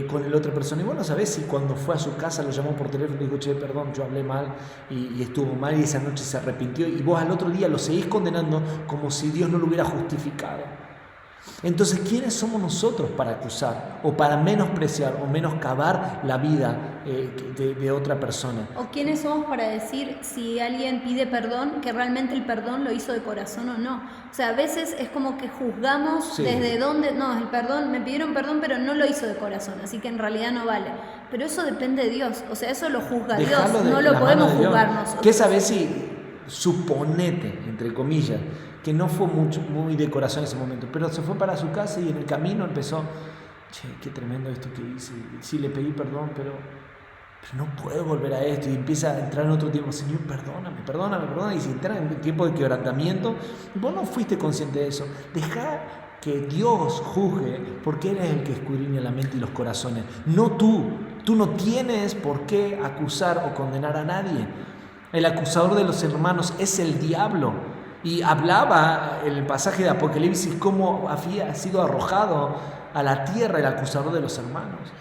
con la otra persona. Y vos no sabés si cuando fue a su casa lo llamó por teléfono y dijo, che, perdón, yo hablé mal y estuvo mal y esa noche se arrepintió. Y vos al otro día lo seguís condenando como si Dios no lo hubiera justificado. Entonces, ¿quiénes somos nosotros para acusar o para menospreciar o menoscabar la vida de otra persona? ¿O quiénes somos para decir si alguien pide perdón, que realmente el perdón lo hizo de corazón o no? O sea, a veces es como que juzgamos desde dónde, no, el perdón, me pidieron perdón, pero no lo hizo de corazón, así que en realidad no vale. Pero eso depende de Dios, o sea, eso lo juzga Dios, no lo podemos juzgar nosotros. ¿Qué sabes si, suponete, entre comillas, que no fue muy de corazón en ese momento, pero se fue para su casa y en el camino empezó, che, qué tremendo esto que hice, sí le pedí perdón, pero no puedo volver a esto, y empieza a entrar en otro tiempo, Señor, perdóname, y si entra en un tiempo de quebrantamiento, vos no fuiste consciente de eso, deja que Dios juzgue, porque Él es el que escudriña la mente y los corazones, no tú no tienes por qué acusar o condenar a nadie. El acusador de los hermanos es el diablo. Y hablaba en el pasaje de Apocalipsis cómo había sido arrojado a la tierra el acusador de los hermanos.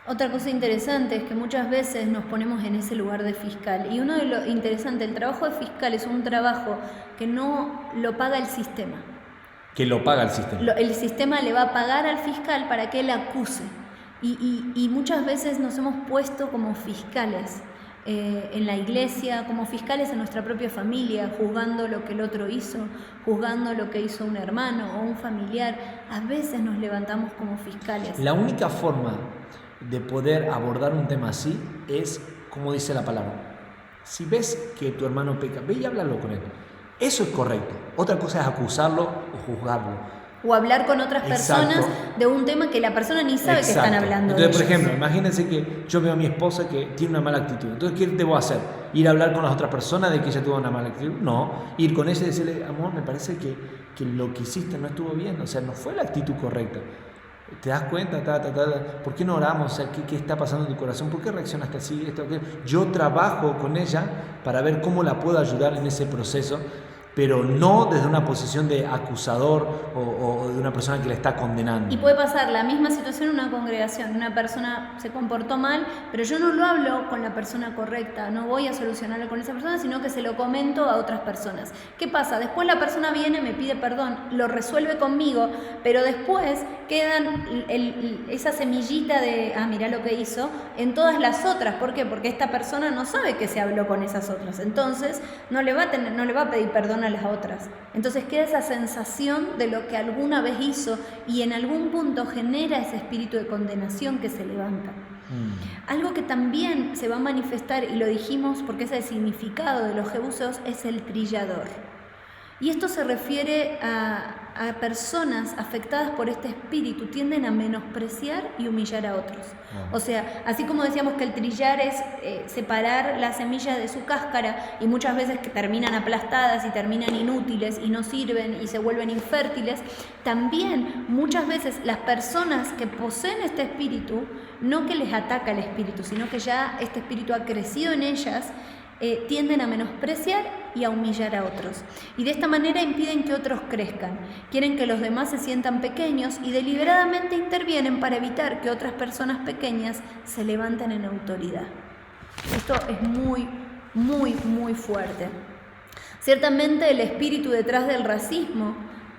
Otra cosa interesante es que muchas veces nos ponemos en ese lugar de fiscal. Y uno de lo interesante, el trabajo de fiscal es un trabajo que no lo paga el sistema. Que lo paga el sistema. El sistema le va a pagar al fiscal para que él acuse. Y muchas veces nos hemos puesto como fiscales. en la iglesia, como fiscales en nuestra propia familia, juzgando lo que el otro hizo, juzgando lo que hizo un hermano o un familiar. A veces nos levantamos como fiscales. La única forma de poder abordar un tema así es, como dice la palabra, si ves que tu hermano peca, ve y háblalo con él. Eso es correcto. Otra cosa es acusarlo o juzgarlo. O hablar con otras personas de un tema que la persona ni sabe que están hablando. Entonces, por ellos. ejemplo, imagínense que yo veo a mi esposa que tiene una mala actitud. Entonces, ¿qué debo hacer? ¿Ir a hablar con las otras personas de que ella tuvo una mala actitud? No. Ir con ella y decirle, amor, me parece que lo que hiciste no estuvo bien. O sea, no fue la actitud correcta. ¿Te das cuenta? ¿Por qué no oramos? O sea, ¿qué está pasando en tu corazón? ¿Por qué reaccionaste así? Esto, aquello. Yo trabajo con ella para ver cómo la puedo ayudar en ese proceso, pero no desde una posición de acusador o de una persona que le está condenando. Y puede pasar la misma situación en una congregación. Una persona se comportó mal, pero yo no lo hablo con la persona correcta, no voy a solucionarlo con esa persona, sino que se lo comento a otras personas. ¿Qué pasa? Después la persona viene, me pide perdón, lo resuelve conmigo, pero después quedan esa semillita de, mirá lo que hizo, en todas las otras. ¿Por qué? Porque esta persona no sabe que se habló con esas otras. Entonces, no le va a pedir perdón a las otras. Entonces queda esa sensación de lo que alguna vez hizo y en algún punto genera ese espíritu de condenación que se levanta. Algo que también se va a manifestar, y lo dijimos porque es el significado de los jebuseos, es el trillador. Y esto se refiere a personas afectadas por este espíritu, tienden a menospreciar y humillar a otros. O sea, así como decíamos que el trillar es separar la semilla de su cáscara, y muchas veces que terminan aplastadas y terminan inútiles y no sirven y se vuelven infértiles, también muchas veces las personas que poseen este espíritu, no que les ataca el espíritu, sino que ya este espíritu ha crecido en ellas, tienden a menospreciar y a humillar a otros. Y de esta manera impiden que otros crezcan. Quieren que los demás se sientan pequeños y deliberadamente intervienen para evitar que otras personas pequeñas se levanten en autoridad. Esto es muy, muy, muy fuerte. Ciertamente el espíritu detrás del racismo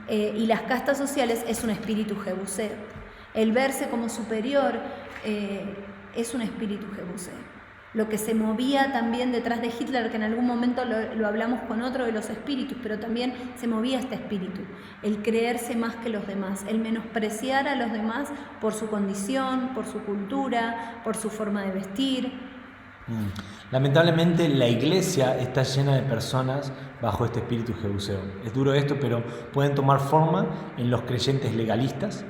y las castas sociales es un espíritu jebuseo. El verse como superior es un espíritu jebuseo. Lo que se movía también detrás de Hitler, que en algún momento lo hablamos con otro de los espíritus, pero también se movía este espíritu, el creerse más que los demás, el menospreciar a los demás por su condición, por su cultura, por su forma de vestir. Lamentablemente la iglesia está llena de personas bajo este espíritu jebuseo. Es duro esto, pero pueden tomar forma en los creyentes legalistas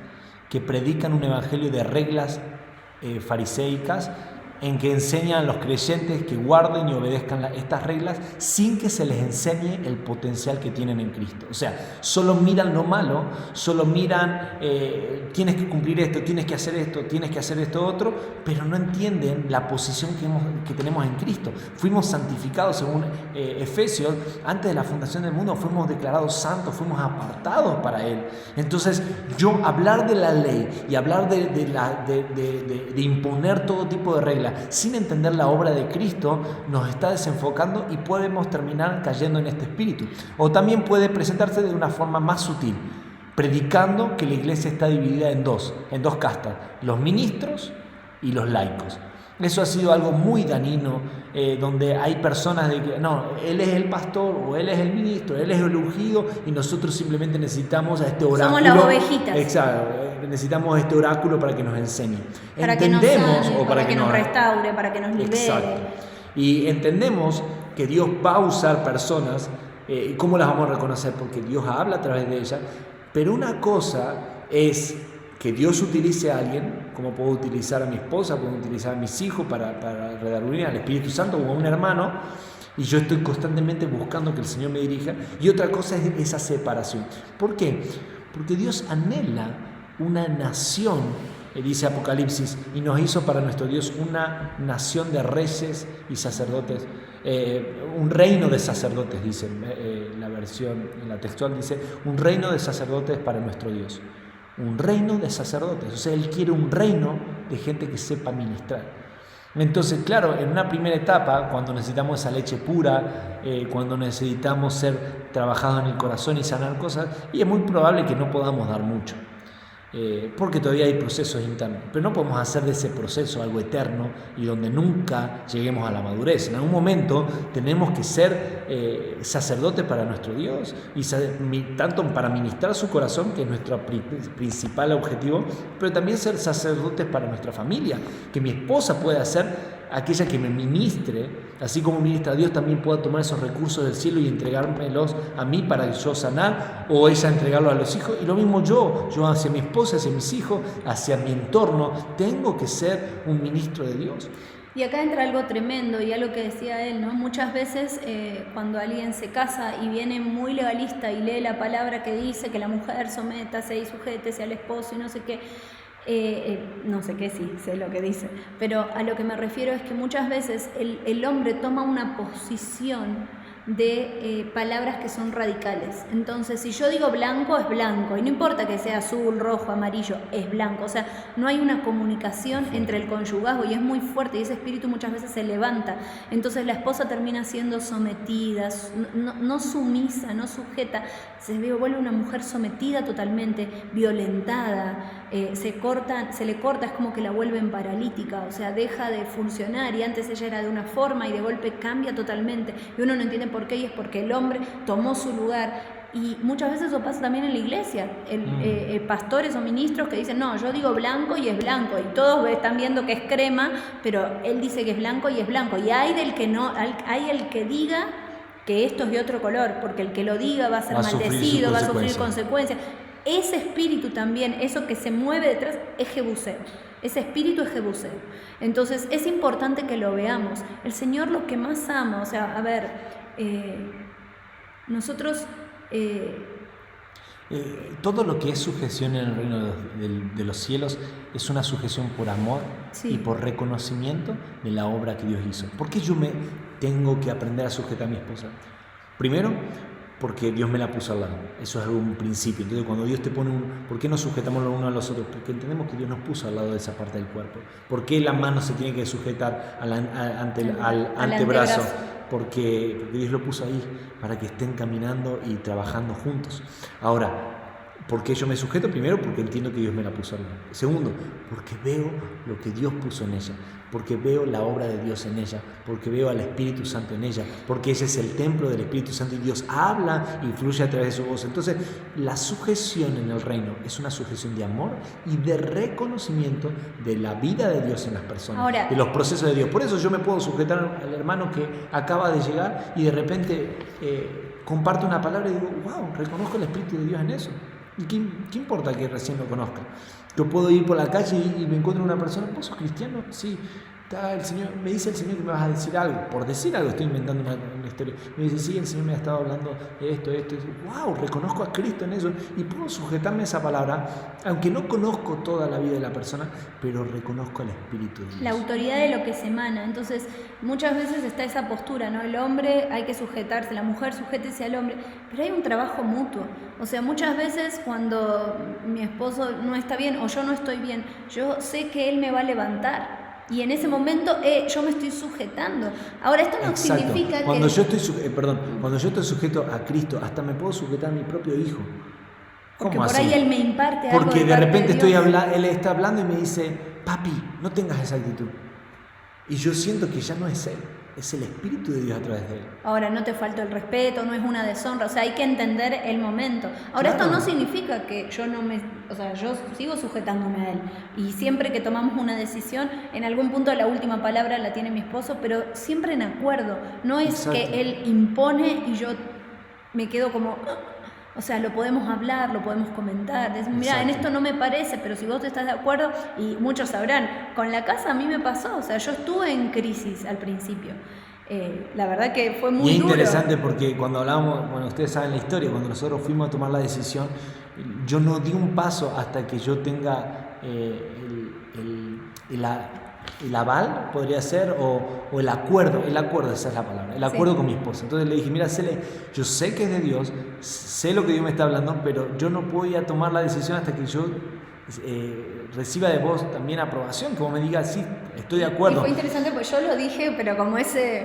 que predican un evangelio de reglas fariseicas, en que enseñan a los creyentes que guarden y obedezcan estas reglas sin que se les enseñe el potencial que tienen en Cristo. O sea, solo miran lo malo, solo miran tienes que cumplir esto, tienes que hacer esto otro, pero no entienden la posición que tenemos en Cristo. Fuimos santificados según Efesios, antes de la fundación del mundo fuimos declarados santos, fuimos apartados para Él. Entonces, yo hablar de la ley y hablar de imponer todo tipo de reglas sin entender la obra de Cristo nos está desenfocando y podemos terminar cayendo en este espíritu. O también puede presentarse de una forma más sutil, predicando que la iglesia está dividida en dos castas, los ministros y los laicos. Eso ha sido algo muy dañino, donde hay personas de que no, él es el pastor o él es el ministro, él es el ungido y nosotros simplemente necesitamos a este oráculo. Somos las ovejitas. Exacto, necesitamos este oráculo para que nos enseñe. Para que nos sane, para que nos restaure, para que nos libere. Exacto. Y entendemos que Dios va a usar personas, ¿y cómo las vamos a reconocer? Porque Dios habla a través de ellas, pero una cosa es que Dios utilice a alguien, como puedo utilizar a mi esposa, puedo utilizar a mis hijos para redarguir al Espíritu Santo o a un hermano, y yo estoy constantemente buscando que el Señor me dirija. Y otra cosa es esa separación. ¿Por qué? Porque Dios anhela una nación, dice Apocalipsis, y nos hizo para nuestro Dios una nación de reyes y sacerdotes, un reino de sacerdotes, dice la versión, en la textual dice, un reino de sacerdotes para nuestro Dios. Un reino de sacerdotes, o sea, Él quiere un reino de gente que sepa ministrar. Entonces, claro, en una primera etapa, cuando necesitamos esa leche pura, cuando necesitamos ser trabajados en el corazón y sanar cosas, y es muy probable que no podamos dar mucho. porque todavía hay procesos internos, pero no podemos hacer de ese proceso algo eterno y donde nunca lleguemos a la madurez. En algún momento tenemos que ser sacerdotes para nuestro Dios, y tanto para ministrar su corazón, que es nuestro principal objetivo, pero también ser sacerdotes para nuestra familia, que mi esposa pueda ser aquella que me ministre, así como ministra a Dios, también pueda tomar esos recursos del cielo y entregármelos a mí para yo sanar, o ella entregarlos a los hijos, y lo mismo yo hacia mi esposa, hacia mis hijos, hacia mi entorno, tengo que ser un ministro de Dios. Y acá entra algo tremendo y algo que decía él, ¿no? Muchas veces cuando alguien se casa y viene muy legalista y lee la palabra que dice que la mujer sométase y sujétese al esposo y no sé qué, no sé qué, sí, sé lo que dice, pero a lo que me refiero es que muchas veces el hombre toma una posición de palabras que son radicales. Entonces, si yo digo blanco, es blanco, y no importa que sea azul, rojo, amarillo, es blanco. O sea, no hay una comunicación entre el conyugazgo, y es muy fuerte, y ese espíritu muchas veces se levanta. Entonces la esposa termina siendo sometida, no sumisa, no sujeta, se vuelve una mujer sometida totalmente, violentada, se le corta, es como que la vuelven paralítica, o sea, deja de funcionar, y antes ella era de una forma y de golpe cambia totalmente, y uno no entiende por qué, y es porque el hombre tomó su lugar. Y muchas veces eso pasa también en la iglesia, pastores o ministros que dicen, no, yo digo blanco y es blanco, y todos están viendo que es crema, pero él dice que es blanco y es blanco, y hay del que no, hay el que diga que esto es de otro color, porque el que lo diga va a ser maldecido, va a sufrir consecuencias. Ese espíritu también, eso que se mueve detrás, es jebuseo. Ese espíritu es jebuseo. Entonces es importante que lo veamos. El Señor lo que más ama, o sea, a ver, nosotros... todo lo que es sujeción en el reino de los cielos es una sujeción por amor, sí, y por reconocimiento de la obra que Dios hizo. ¿Por qué yo me tengo que aprender a sujetar a mi esposa? Primero, porque Dios me la puso al lado. Eso es un principio. Entonces, cuando Dios te pone ¿por qué nos sujetamos los unos a los otros? Porque entendemos que Dios nos puso al lado de esa parte del cuerpo. ¿Por qué la mano se tiene que sujetar al antebrazo? Porque Dios lo puso ahí para que estén caminando y trabajando juntos. Ahora, ¿por qué yo me sujeto? Primero, porque entiendo que Dios me la puso al lado. Segundo, porque veo lo que Dios puso en ella, porque veo la obra de Dios en ella, porque veo al Espíritu Santo en ella, porque ese es el templo del Espíritu Santo y Dios habla y fluye a través de su voz. Entonces, la sujeción en el reino es una sujeción de amor y de reconocimiento de la vida de Dios en las personas, ahora, de los procesos de Dios. Por eso yo me puedo sujetar al hermano que acaba de llegar y de repente comparte una palabra y digo, wow, reconozco el Espíritu de Dios en eso. ¿Y qué importa que recién lo conozca? Yo puedo ir por la calle y me encuentro una persona, ¿vos sos cristiano? Sí. El Señor, me dice el Señor que me vas a decir algo. Por decir algo, estoy inventando una historia. Me dice, sí, el Señor me ha estado hablando de esto. ¡Wow! Reconozco a Cristo en eso. Y puedo sujetarme a esa palabra, aunque no conozco toda la vida de la persona, pero reconozco al Espíritu de Dios. La autoridad de lo que se emana. Entonces, muchas veces está esa postura, ¿no? El hombre hay que sujetarse, la mujer sujétese al hombre. Pero hay un trabajo mutuo. O sea, muchas veces cuando mi esposo no está bien o yo no estoy bien, yo sé que él me va a levantar. Y en ese momento yo me estoy sujetando. Ahora, esto no significa cuando que... Cuando yo estoy sujeto a Cristo, hasta me puedo sujetar a mi propio hijo. Porque por ahí él me imparte algo. Porque de repente él está hablando y me dice, papi, no tengas esa actitud. Y yo siento que ya no es él, es el Espíritu de Dios a través de él. Ahora, no te falta el respeto, no es una deshonra, o sea, hay que entender el momento. Ahora, claro, esto no significa que yo yo sigo sujetándome a él. Y siempre que tomamos una decisión, en algún punto la última palabra la tiene mi esposo, pero siempre en acuerdo. No es exacto, que él impone y yo me quedo como... O sea, lo podemos hablar, lo podemos comentar. Mira, en esto no me parece, pero si vos estás de acuerdo, y muchos sabrán, con la casa a mí me pasó. O sea, yo estuve en crisis al principio. La verdad que fue muy duro. Y es interesante porque cuando hablábamos, bueno, ustedes saben la historia, cuando nosotros fuimos a tomar la decisión, yo no di un paso hasta que yo tenga el aval, podría ser, o el acuerdo, esa es la palabra, el acuerdo con mi esposa. Entonces le dije, mira, Cele, yo sé que es de Dios, sé lo que Dios me está hablando, pero yo no voy a tomar la decisión hasta que yo reciba de vos también aprobación, que vos me digas, sí, estoy de Y acuerdo. fue interesante porque yo lo dije, pero como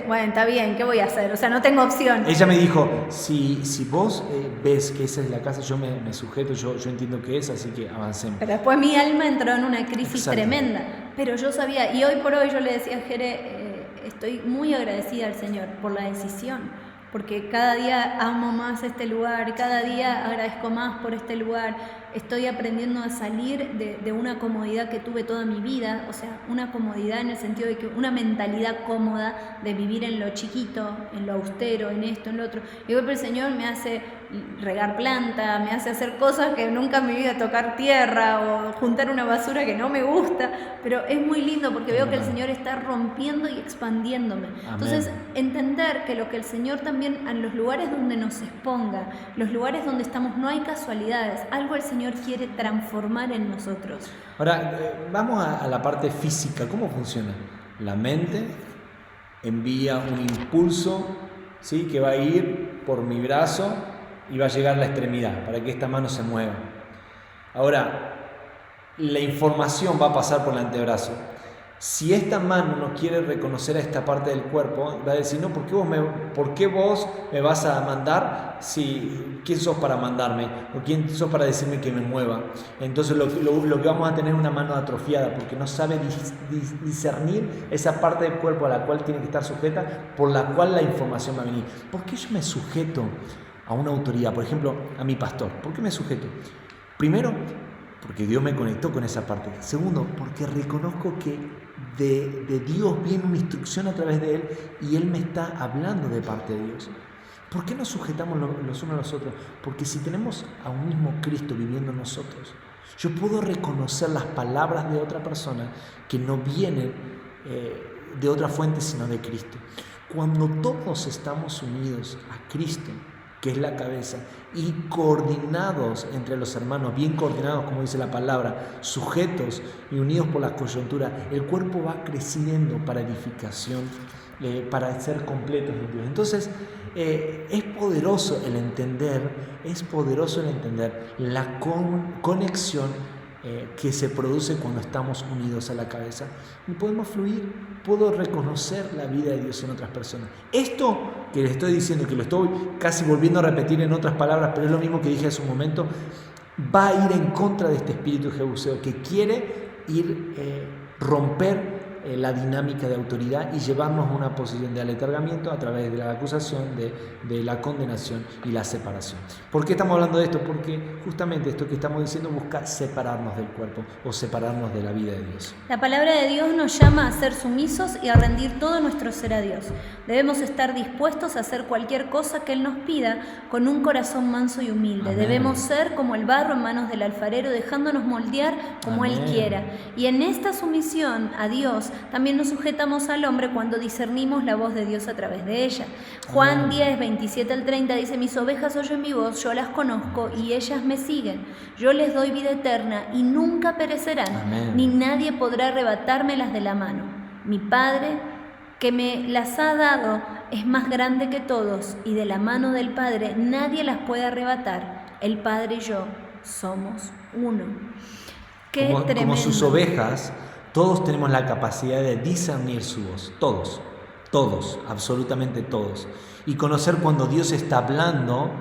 bueno, está bien, ¿qué voy a hacer? O sea, no tengo opción. Ella me dijo, si vos ves que esa es la casa, yo me sujeto, yo entiendo que es, así que avancemos. Pero después mi alma entró en una crisis Exacto. tremenda. Pero yo sabía, y hoy por hoy yo le decía a Jere, estoy muy agradecida al Señor por la decisión. Porque cada día amo más este lugar, cada día agradezco más por este lugar. Estoy aprendiendo a salir de una comodidad que tuve toda mi vida, o sea, una comodidad en el sentido de que una mentalidad cómoda de vivir en lo chiquito, en lo austero, en esto, en lo otro. Y hoy el Señor me hace regar planta, me hace hacer cosas que nunca en mi vida, tocar tierra o juntar una basura que no me gusta, pero es muy lindo porque veo que el Señor está rompiendo y expandiéndome. Amén. Entonces, entender que lo que el Señor también, en los lugares donde nos exponga, los lugares donde estamos, no hay casualidades, algo el Señor quiere transformar en nosotros. Ahora, vamos a la parte física. ¿Cómo funciona? La mente envía un impulso, ¿sí?, que va a ir por mi brazo y va a llegar a la extremidad para que esta mano se mueva. Ahora, la información va a pasar por el antebrazo. Si esta mano no quiere reconocer a esta parte del cuerpo, va a decir, no, ¿por qué vos me vas a mandar? ¿Quién sos para mandarme? ¿O quién sos para decirme que me mueva? Entonces lo que vamos a tener es una mano atrofiada, porque no sabe discernir esa parte del cuerpo a la cual tiene que estar sujeta, por la cual la información va a venir. ¿Por qué yo me sujeto a una autoridad? Por ejemplo, a mi pastor. ¿Por qué me sujeto? Primero, porque Dios me conectó con esa parte. Segundo, porque reconozco que de Dios viene una instrucción a través de Él y Él me está hablando de parte de Dios. ¿Por qué nos sujetamos los unos a los otros? Porque si tenemos a un mismo Cristo viviendo en nosotros, yo puedo reconocer las palabras de otra persona que no vienen de otra fuente sino de Cristo. Cuando todos estamos unidos a Cristo, que es la cabeza, y coordinados entre los hermanos, bien coordinados, como dice la palabra, sujetos y unidos por la coyuntura, el cuerpo va creciendo para edificación, para ser completos en Dios. Entonces, es poderoso el entender la conexión que se produce cuando estamos unidos a la cabeza y podemos fluir, puedo reconocer la vida de Dios en otras personas. Esto que les estoy diciendo, que lo estoy casi volviendo a repetir en otras palabras, pero es lo mismo que dije hace un momento, va a ir en contra de este espíritu jebuseo que quiere romper la dinámica de autoridad y llevarnos a una posición de aletargamiento a través de la acusación, de la condenación y la separación. ¿Por qué estamos hablando de esto? Porque justamente esto que estamos diciendo busca separarnos del cuerpo o separarnos de la vida de Dios. La palabra de Dios nos llama a ser sumisos y a rendir todo nuestro ser a Dios. Debemos estar dispuestos a hacer cualquier cosa que Él nos pida con un corazón manso y humilde. Amén. Debemos ser como el barro en manos del alfarero, dejándonos moldear como Amén. Él quiera. Y en esta sumisión a Dios también nos sujetamos al hombre cuando discernimos la voz de Dios a través de ella. Juan Amén. 10, 27 al 30 dice: mis ovejas oyen mi voz, yo las conozco y ellas me siguen. Yo les doy vida eterna y nunca perecerán, Amén. ni nadie podrá arrebatármelas de la mano. Mi Padre, que me las ha dado, es más grande que todos, y de la mano del Padre nadie las puede arrebatar. El Padre y yo somos uno. Qué tremendo. Como sus ovejas, todos tenemos la capacidad de discernir su voz, todos, absolutamente todos, y conocer cuando Dios está hablando,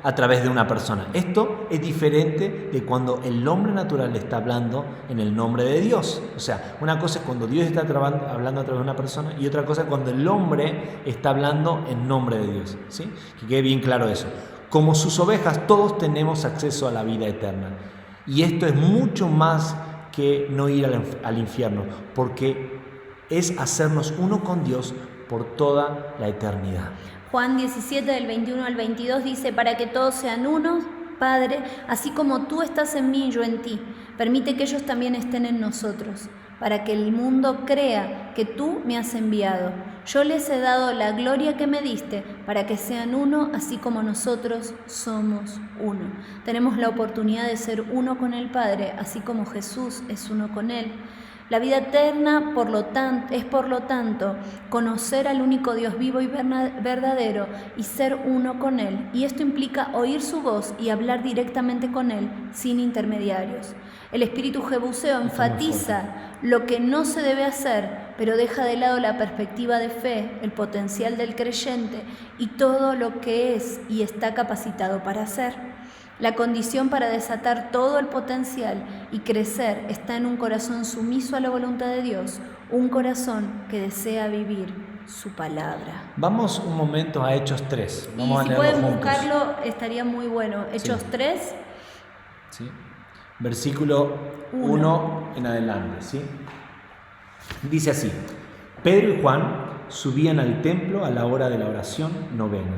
a través de una persona. Esto es diferente de cuando el hombre natural está hablando en el nombre de Dios. O sea, una cosa es cuando Dios está hablando a través de una persona y otra cosa es cuando el hombre está hablando en nombre de Dios, ¿sí? Que quede bien claro eso. Como sus ovejas, todos tenemos acceso a la vida eterna. Y esto es mucho más que no ir al infierno, porque es hacernos uno con Dios por toda la eternidad. Juan 17, del 21 al 22 dice: para que todos sean uno, Padre, así como tú estás en mí y yo en ti. Permite que ellos también estén en nosotros, para que el mundo crea que tú me has enviado. yo les he dado la gloria que me diste para que sean uno, así como nosotros somos uno. Tenemos la oportunidad de ser uno con el Padre, así como Jesús es uno con Él. La vida eterna, es por lo tanto conocer al único Dios vivo y verdadero y ser uno con Él. Y esto implica oír su voz y hablar directamente con Él, sin intermediarios. El espíritu jebuseo enfatiza lo que no se debe hacer, pero deja de lado la perspectiva de fe, el potencial del creyente y todo lo que es y está capacitado para hacer. La condición para desatar todo el potencial y crecer está en un corazón sumiso a la voluntad de Dios, un corazón que desea vivir su palabra. Vamos un momento a Hechos 3. Vamos y si pueden buscarlo, estaría muy bueno. Hechos 3. Sí. Versículo 1 en adelante. ¿Sí? Dice así: Pedro y Juan subían al templo a la hora de la oración novena.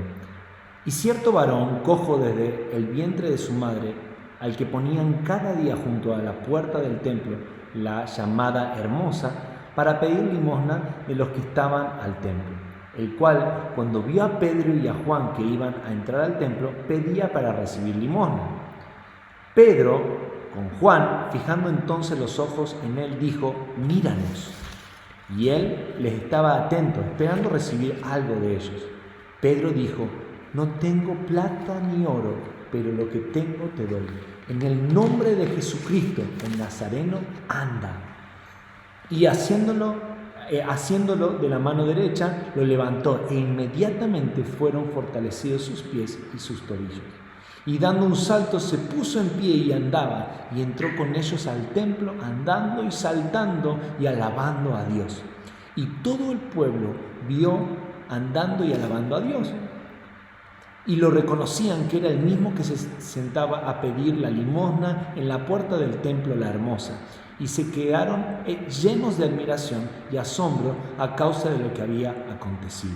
Y cierto varón, cojo desde el vientre de su madre, al que ponían cada día junto a la puerta del templo, la llamada Hermosa, para pedir limosna de los que estaban al templo, el cual, cuando vio a Pedro y a Juan que iban a entrar al templo, pedía para recibir limosna. Pedro, con Juan, fijando entonces los ojos en él, dijo: míranos. Y él les estaba atento, esperando recibir algo de ellos. Pedro dijo: no tengo plata ni oro, pero lo que tengo te doy. En el nombre de Jesucristo, el Nazareno, anda. Y haciéndolo de la mano derecha, lo levantó, e inmediatamente fueron fortalecidos sus pies y sus tobillos. Y dando un salto se puso en pie y andaba, y entró con ellos al templo, andando y saltando y alabando a Dios. Y todo el pueblo vio andando y alabando a Dios. Y lo reconocían que era el mismo que se sentaba a pedir la limosna en la puerta del templo La Hermosa, y se quedaron llenos de admiración y asombro a causa de lo que había acontecido.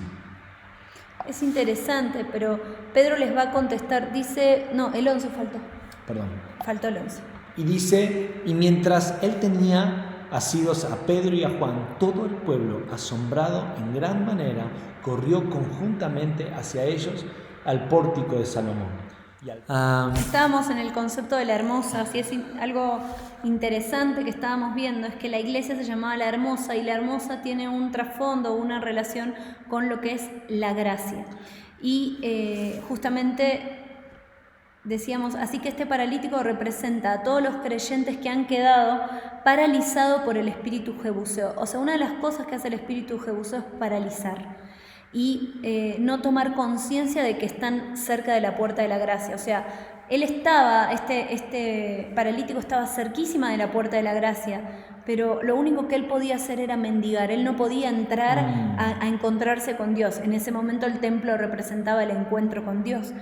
Es interesante, pero Pedro les va a contestar, dice, no, el 11 faltó. Perdón. Faltó el 11. Y dice: y mientras él tenía asidos a Pedro y a Juan, todo el pueblo, asombrado en gran manera, corrió conjuntamente hacia ellos al pórtico de Salomón. Estábamos en el concepto de la Hermosa, así es algo interesante que estábamos viendo, es que la iglesia se llamaba La Hermosa y la Hermosa tiene un trasfondo, una relación con lo que es la gracia. Y justamente decíamos, así que este paralítico representa a todos los creyentes que han quedado paralizados por el espíritu jebuseo. O sea, una de las cosas que hace el espíritu jebuseo es paralizar y no tomar conciencia de que están cerca de la puerta de la gracia. O sea, él estaba, este paralítico estaba cerquísima de la puerta de la gracia, pero lo único que él podía hacer era mendigar. Él no podía entrar a encontrarse con Dios. En ese momento el templo representaba el encuentro con Dios.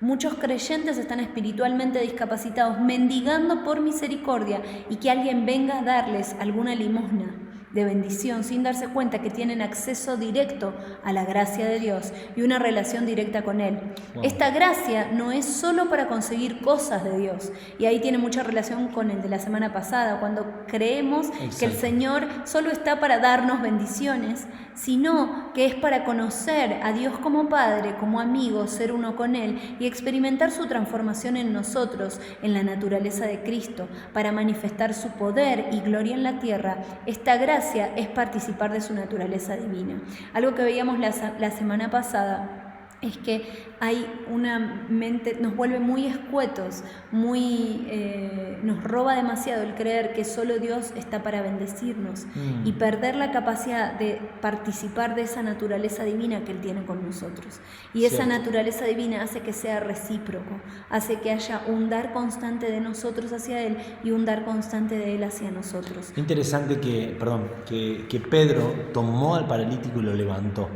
Muchos creyentes están espiritualmente discapacitados, mendigando por misericordia y que alguien venga a darles alguna limosna de bendición sin darse cuenta que tienen acceso directo a la gracia de Dios y una relación directa con Él. Wow. Esta gracia no es solo para conseguir cosas de Dios, y ahí tiene mucha relación con el de la semana pasada, cuando creemos que el Señor solo está para darnos bendiciones, sino que es para conocer a Dios como Padre, como amigo, ser uno con Él y experimentar su transformación en nosotros, en la naturaleza de Cristo, para manifestar su poder y gloria en la tierra. Esta gracia es participar de su naturaleza divina. Algo que veíamos la semana pasada es que hay una mente, nos vuelve muy escuetos, nos roba demasiado el creer que solo Dios está para bendecirnos y perder la capacidad de participar de esa naturaleza divina que Él tiene con nosotros. Y esa naturaleza divina hace que sea recíproco, hace que haya un dar constante de nosotros hacia Él y un dar constante de Él hacia nosotros. Interesante que Pedro tomó al paralítico y lo levantó.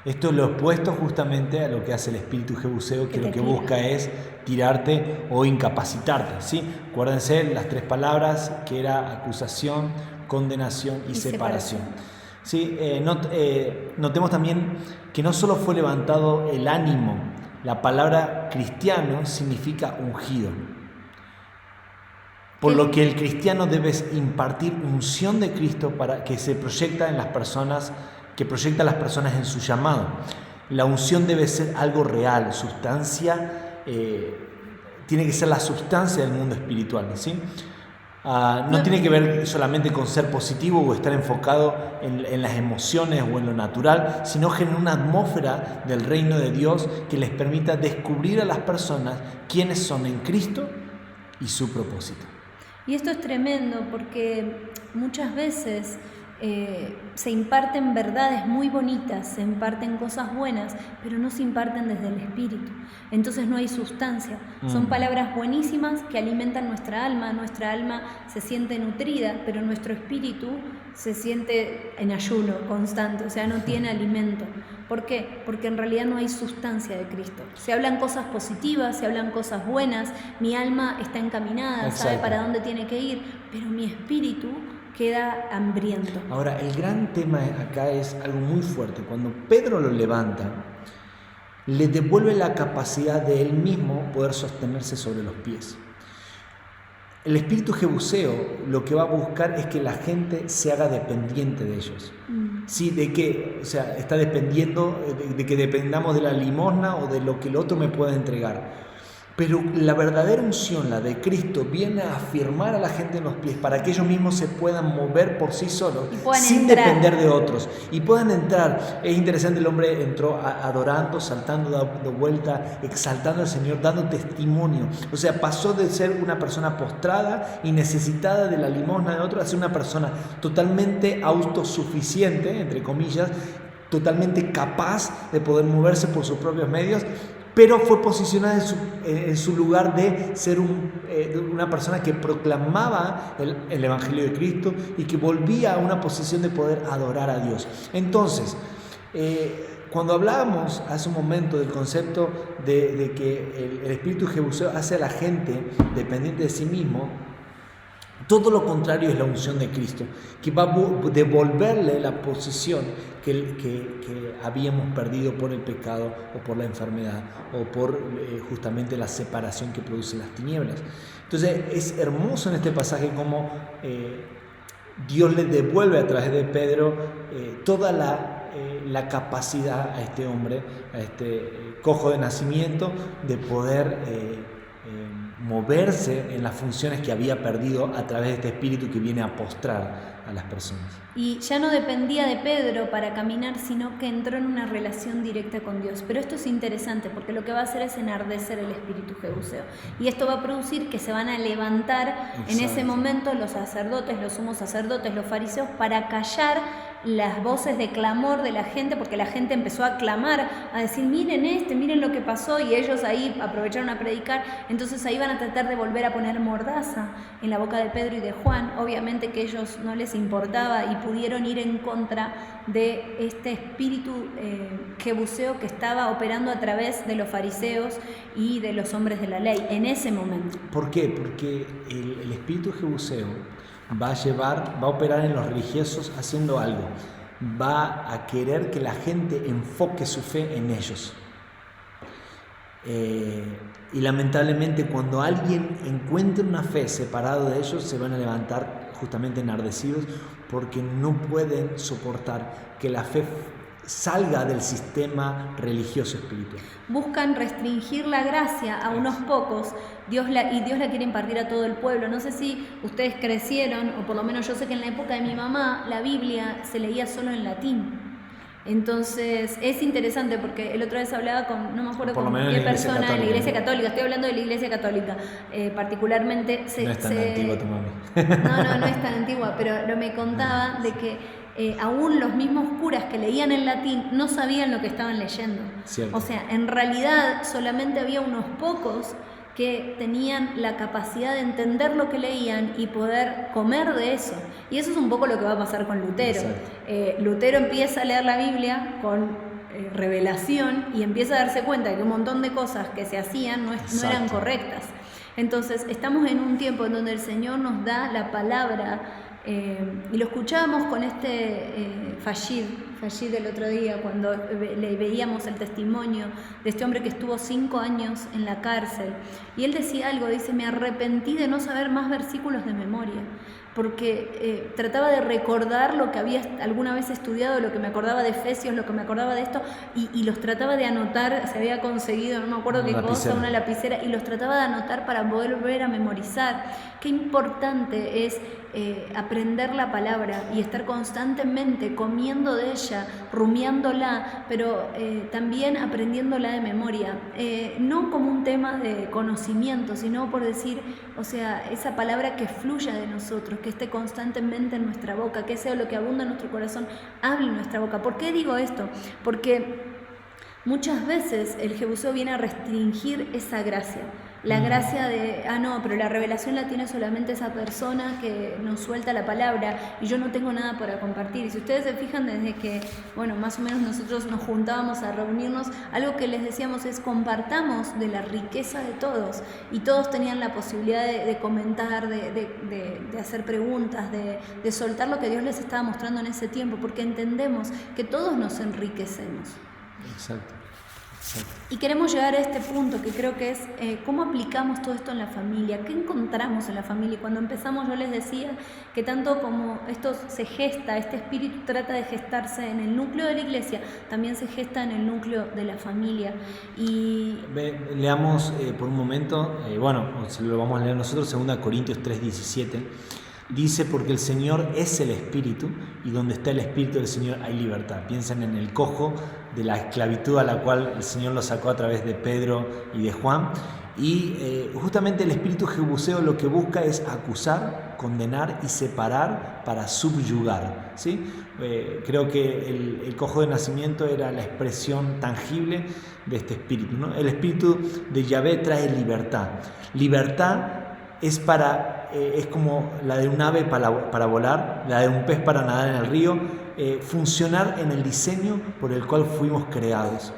Esto es lo opuesto justamente a lo que hace el espíritu jebuseo, que lo que busca es tirarte o incapacitarte, ¿sí? Acuérdense las tres palabras que era acusación, condenación y separación. ¿Sí? Notemos también que no solo fue levantado el ánimo, la palabra cristiano significa ungido. Por lo que el cristiano debe impartir unción de Cristo para que se proyecta en las personas que proyecta a las personas en su llamado. La unción debe ser algo real, sustancia, tiene que ser la sustancia del mundo espiritual, ¿sí? No tiene que ver solamente con ser positivo o estar enfocado en las emociones o en lo natural, sino generar una atmósfera del reino de Dios que les permita descubrir a las personas quiénes son en Cristo y su propósito. Y esto es tremendo porque muchas veces se imparten verdades muy bonitas, se imparten cosas buenas, pero no se imparten desde el espíritu. Entonces no hay sustancia. Son palabras buenísimas que alimentan nuestra alma se siente nutrida, pero nuestro espíritu se siente en ayuno constante, o sea, no tiene alimento. ¿Por qué? Porque en realidad no hay sustancia de Cristo. Se hablan cosas positivas, se hablan cosas buenas, mi alma está encaminada, sabe para dónde tiene que ir, pero mi espíritu queda hambriento. Ahora, el gran tema acá es algo muy fuerte. Cuando Pedro lo levanta, le devuelve la capacidad de él mismo poder sostenerse sobre los pies. El espíritu jebuseo lo que va a buscar es que la gente se haga dependiente de ellos. Sí, ¿de qué? O sea, está dependiendo de que dependamos de la limosna o de lo que el otro me pueda entregar. Pero la verdadera unción, la de Cristo, viene a afirmar a la gente en los pies para que ellos mismos se puedan mover por sí solos sin depender de otros y puedan entrar. Es interesante, el hombre entró adorando, saltando, dando vuelta, exaltando al Señor, dando testimonio. O sea, pasó de ser una persona postrada y necesitada de la limosna de otro a ser una persona totalmente autosuficiente, entre comillas, totalmente capaz de poder moverse por sus propios medios, pero fue posicionada en su lugar de ser una persona que proclamaba el Evangelio de Cristo y que volvía a una posición de poder adorar a Dios. Entonces, cuando hablábamos hace un momento del concepto de que el espíritu jebuseo hace a la gente dependiente de sí mismo, todo lo contrario es la unción de Cristo, que va a devolverle la posición que habíamos perdido por el pecado o por la enfermedad o por justamente la separación que producen las tinieblas. Entonces es hermoso en este pasaje cómo Dios le devuelve a través de Pedro toda la capacidad a este hombre, a este cojo de nacimiento, de poder moverse en las funciones que había perdido a través de este espíritu que viene a postrar a las personas. Y ya no dependía de Pedro para caminar, sino que entró en una relación directa con Dios. Pero esto es interesante porque lo que va a hacer es enardecer el espíritu jebuseo. Y esto va a producir que se van a levantar en ese momento los sacerdotes, los sumos sacerdotes, los fariseos, para callar las voces de clamor de la gente, porque la gente empezó a clamar, a decir, miren lo que pasó, y ellos ahí aprovecharon a predicar. Entonces ahí van a tratar de volver a poner mordaza en la boca de Pedro y de Juan. Obviamente que a ellos no les importaba y pudieron ir en contra de este espíritu jebuseo que estaba operando a través de los fariseos y de los hombres de la ley en ese momento. ¿Por qué? Porque el espíritu jebuseo va a operar en los religiosos haciendo algo. Va a querer que la gente enfoque su fe en ellos. Y lamentablemente cuando alguien encuentre una fe separado de ellos, se van a levantar justamente enardecidos porque no pueden soportar que la fe salga del sistema religioso espiritual. Buscan restringir la gracia a unos pocos, y Dios la quiere impartir a todo el pueblo. No sé si ustedes crecieron, o por lo menos yo sé que en la época de mi mamá la Biblia se leía solo en latín. Entonces es interesante porque el otro vez hablaba con, no me acuerdo con qué persona de la Iglesia Católica, estoy hablando de la Iglesia Católica, particularmente. No es tan antigua tu mami. No es tan antigua, pero me contaba de que aún los mismos curas que leían en latín no sabían lo que estaban leyendo. Cierto. O sea, en realidad solamente había unos pocos que tenían la capacidad de entender lo que leían y poder comer de eso. Y eso es un poco lo que va a pasar con Lutero. Lutero empieza a leer la Biblia con revelación y empieza a darse cuenta de que un montón de cosas que se hacían no eran correctas. Entonces estamos en un tiempo en donde el Señor nos da la palabra, y lo escuchábamos con Fajid el otro día, cuando le veíamos el testimonio de este hombre que estuvo 5 años en la cárcel, y él decía algo, dice, me arrepentí de no saber más versículos de memoria, porque trataba de recordar lo que había alguna vez estudiado, lo que me acordaba de Efesios, lo que me acordaba de esto, y los trataba de anotar. Se había conseguido, no me acuerdo qué cosa, una lapicera, y los trataba de anotar para volver a memorizar. Qué importante es aprender la palabra y estar constantemente comiendo de ella, rumiándola, pero también aprendiéndola de memoria, no como un tema de conocimiento, sino por decir, o sea, esa palabra que fluya de nosotros, que esté constantemente en nuestra boca, que sea lo que abunda en nuestro corazón, hable en nuestra boca. ¿Por qué digo esto? Porque muchas veces el jebuseo viene a restringir esa gracia. La gracia de, no, pero la revelación la tiene solamente esa persona que nos suelta la palabra y yo no tengo nada para compartir. Y si ustedes se fijan, desde que, bueno, más o menos nosotros nos juntábamos a reunirnos, algo que les decíamos es compartamos de la riqueza de todos. Y todos tenían la posibilidad de comentar, de hacer preguntas, de soltar lo que Dios les estaba mostrando en ese tiempo, porque entendemos que todos nos enriquecemos. Exacto. Y queremos llegar a este punto que creo que es cómo aplicamos todo esto en la familia, qué encontramos en la familia. Y cuando empezamos yo les decía que tanto como esto se gesta, este espíritu trata de gestarse en el núcleo de la iglesia, también se gesta en el núcleo de la familia. Y leamos por un momento, lo vamos a leer nosotros, 2 Corintios 3:17. Dice, porque el Señor es el Espíritu, y donde está el Espíritu del Señor hay libertad. Piensen en el cojo de la esclavitud a la cual el Señor lo sacó a través de Pedro y de Juan. Y justamente el espíritu jebuseo lo que busca es acusar, condenar y separar para subyugar, ¿sí? Creo que el cojo de nacimiento era la expresión tangible de este espíritu, ¿no? El espíritu de Yahvé trae libertad. Libertad es como la de un ave para volar, la de un pez para nadar en el río, funcionar en el diseño por el cual fuimos creados.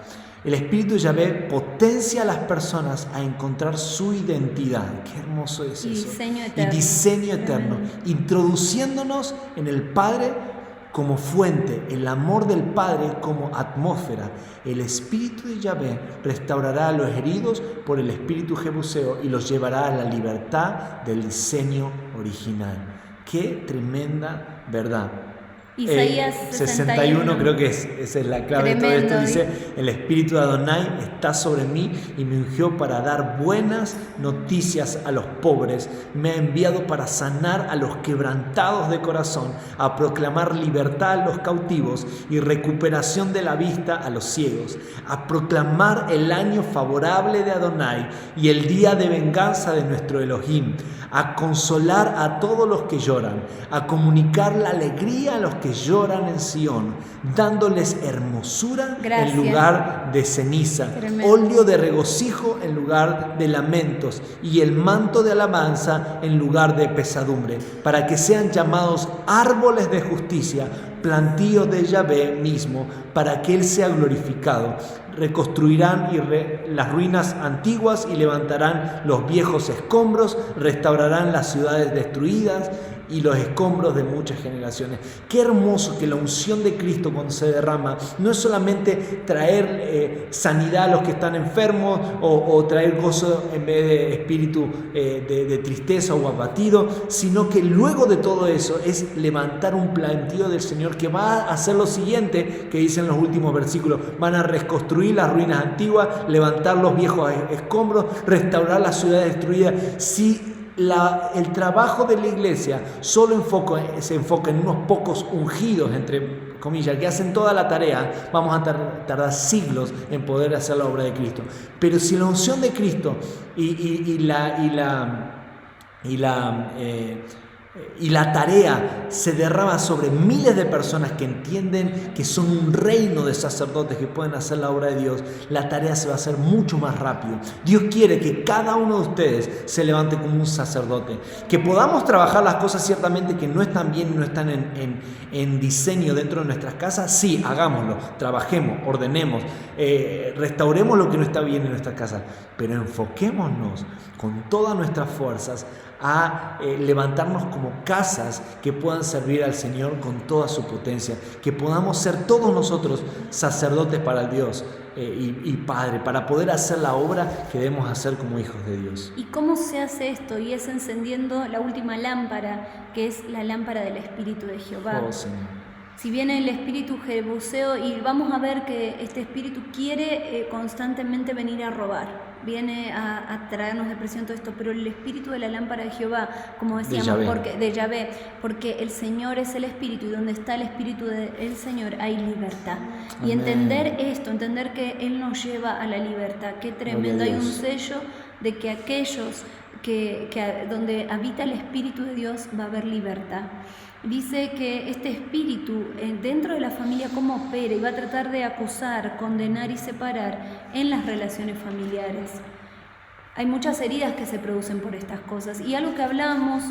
El Espíritu de Yahvé potencia a las personas a encontrar su identidad. Qué hermoso es eso. Y diseño eterno, introduciéndonos en el Padre como fuente, el amor del Padre como atmósfera. El Espíritu de Yahvé restaurará a los heridos por el espíritu jebuseo y los llevará a la libertad del diseño original. Qué tremenda verdad. Isaías 61, creo que esa es la clave. Tremendo, de todo esto. Dice, el Espíritu de Adonai está sobre mí y me ungió para dar buenas noticias a los pobres. Me ha enviado para sanar a los quebrantados de corazón, a proclamar libertad a los cautivos y recuperación de la vista a los ciegos, a proclamar el año favorable de Adonai y el día de venganza de nuestro Elohim, a consolar a todos los que lloran, a comunicar la alegría a los que lloran en Sión, dándoles hermosura en lugar de ceniza, óleo de regocijo en lugar de lamentos y el manto de alabanza en lugar de pesadumbre, para que sean llamados árboles de justicia, plantío de Yahvé mismo, para que Él sea glorificado. Reconstruirán las ruinas antiguas y levantarán los viejos escombros, restaurarán las ciudades destruidas y los escombros de muchas generaciones. Qué hermoso que la unción de Cristo, cuando se derrama, no es solamente traer sanidad a los que están enfermos o traer gozo en vez de espíritu de tristeza o abatido, sino que luego de todo eso es levantar un plantío del Señor que va a hacer lo siguiente que dicen los últimos versículos: van a reconstruir las ruinas antiguas, levantar los viejos escombros, restaurar las ciudades destruidas. Si el trabajo de la iglesia solo se enfoca en unos pocos ungidos, entre comillas, que hacen toda la tarea, vamos a tardar siglos en poder hacer la obra de Cristo. Pero si la unción de Cristo y la tarea se derrama sobre miles de personas que entienden que son un reino de sacerdotes que pueden hacer la obra de Dios, la tarea se va a hacer mucho más rápido. Dios quiere que cada uno de ustedes se levante como un sacerdote, que podamos trabajar las cosas ciertamente que no están bien y no están en diseño dentro de nuestras casas. Sí, hagámoslo, trabajemos, ordenemos, restauremos lo que no está bien en nuestras casas, pero enfoquémonos con todas nuestras fuerzas a levantarnos como casas que puedan servir al Señor con toda su potencia, que podamos ser todos nosotros sacerdotes para el Dios y Padre, para poder hacer la obra que debemos hacer como hijos de Dios. ¿Y cómo se hace esto? Y es encendiendo la última lámpara, que es la lámpara del Espíritu de Jehová. Oh, Señor. Si viene el espíritu jebuseo, y vamos a ver que este espíritu quiere constantemente venir a robar, viene a traernos depresión, todo esto, pero el espíritu de la lámpara de Jehová, como decíamos, de Yahvé, porque el Señor es el espíritu, y donde está el espíritu del Señor hay libertad. Amén. Y entender esto, entender que Él nos lleva a la libertad, qué tremendo, hay un sello de que aquellos donde habita el Espíritu de Dios va a haber libertad. Dice que este espíritu dentro de la familia cómo opera y va a tratar de acusar, condenar y separar en las relaciones familiares. Hay muchas heridas que se producen por estas cosas, y algo que hablamos,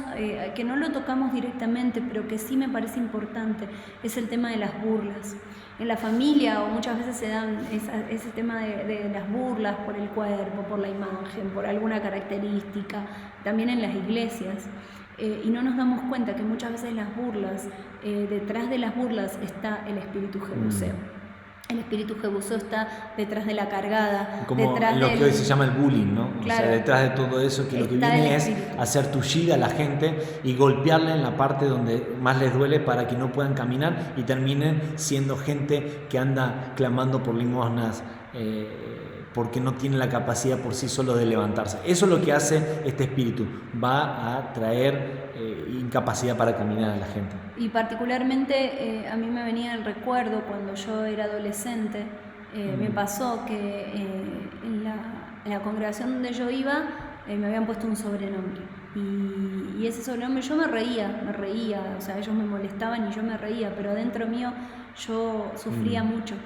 que no lo tocamos directamente, pero que sí me parece importante, es el tema de las burlas. En la familia o muchas veces se dan ese tema de las burlas por el cuerpo, por la imagen, por alguna característica, también en las iglesias. Y no nos damos cuenta que muchas veces las burlas, detrás de las burlas está el espíritu jebuseo. El espíritu jebuseo está detrás de la cargada, como detrás lo que hoy se llama el bullying, ¿no? Claro, o sea, detrás de todo eso, que lo que viene es hacer tullir a la gente y golpearle en la parte donde más les duele para que no puedan caminar y terminen siendo gente que anda clamando por limosnas, porque no tiene la capacidad por sí solo de levantarse. Eso es lo que hace este espíritu, va a traer incapacidad para caminar a la gente. Y particularmente a mí me venía el recuerdo cuando yo era adolescente, me pasó que en la congregación donde yo iba me habían puesto un sobrenombre. Y ese sobrenombre yo me reía, o sea, ellos me molestaban y yo me reía, pero adentro mío yo sufría mucho.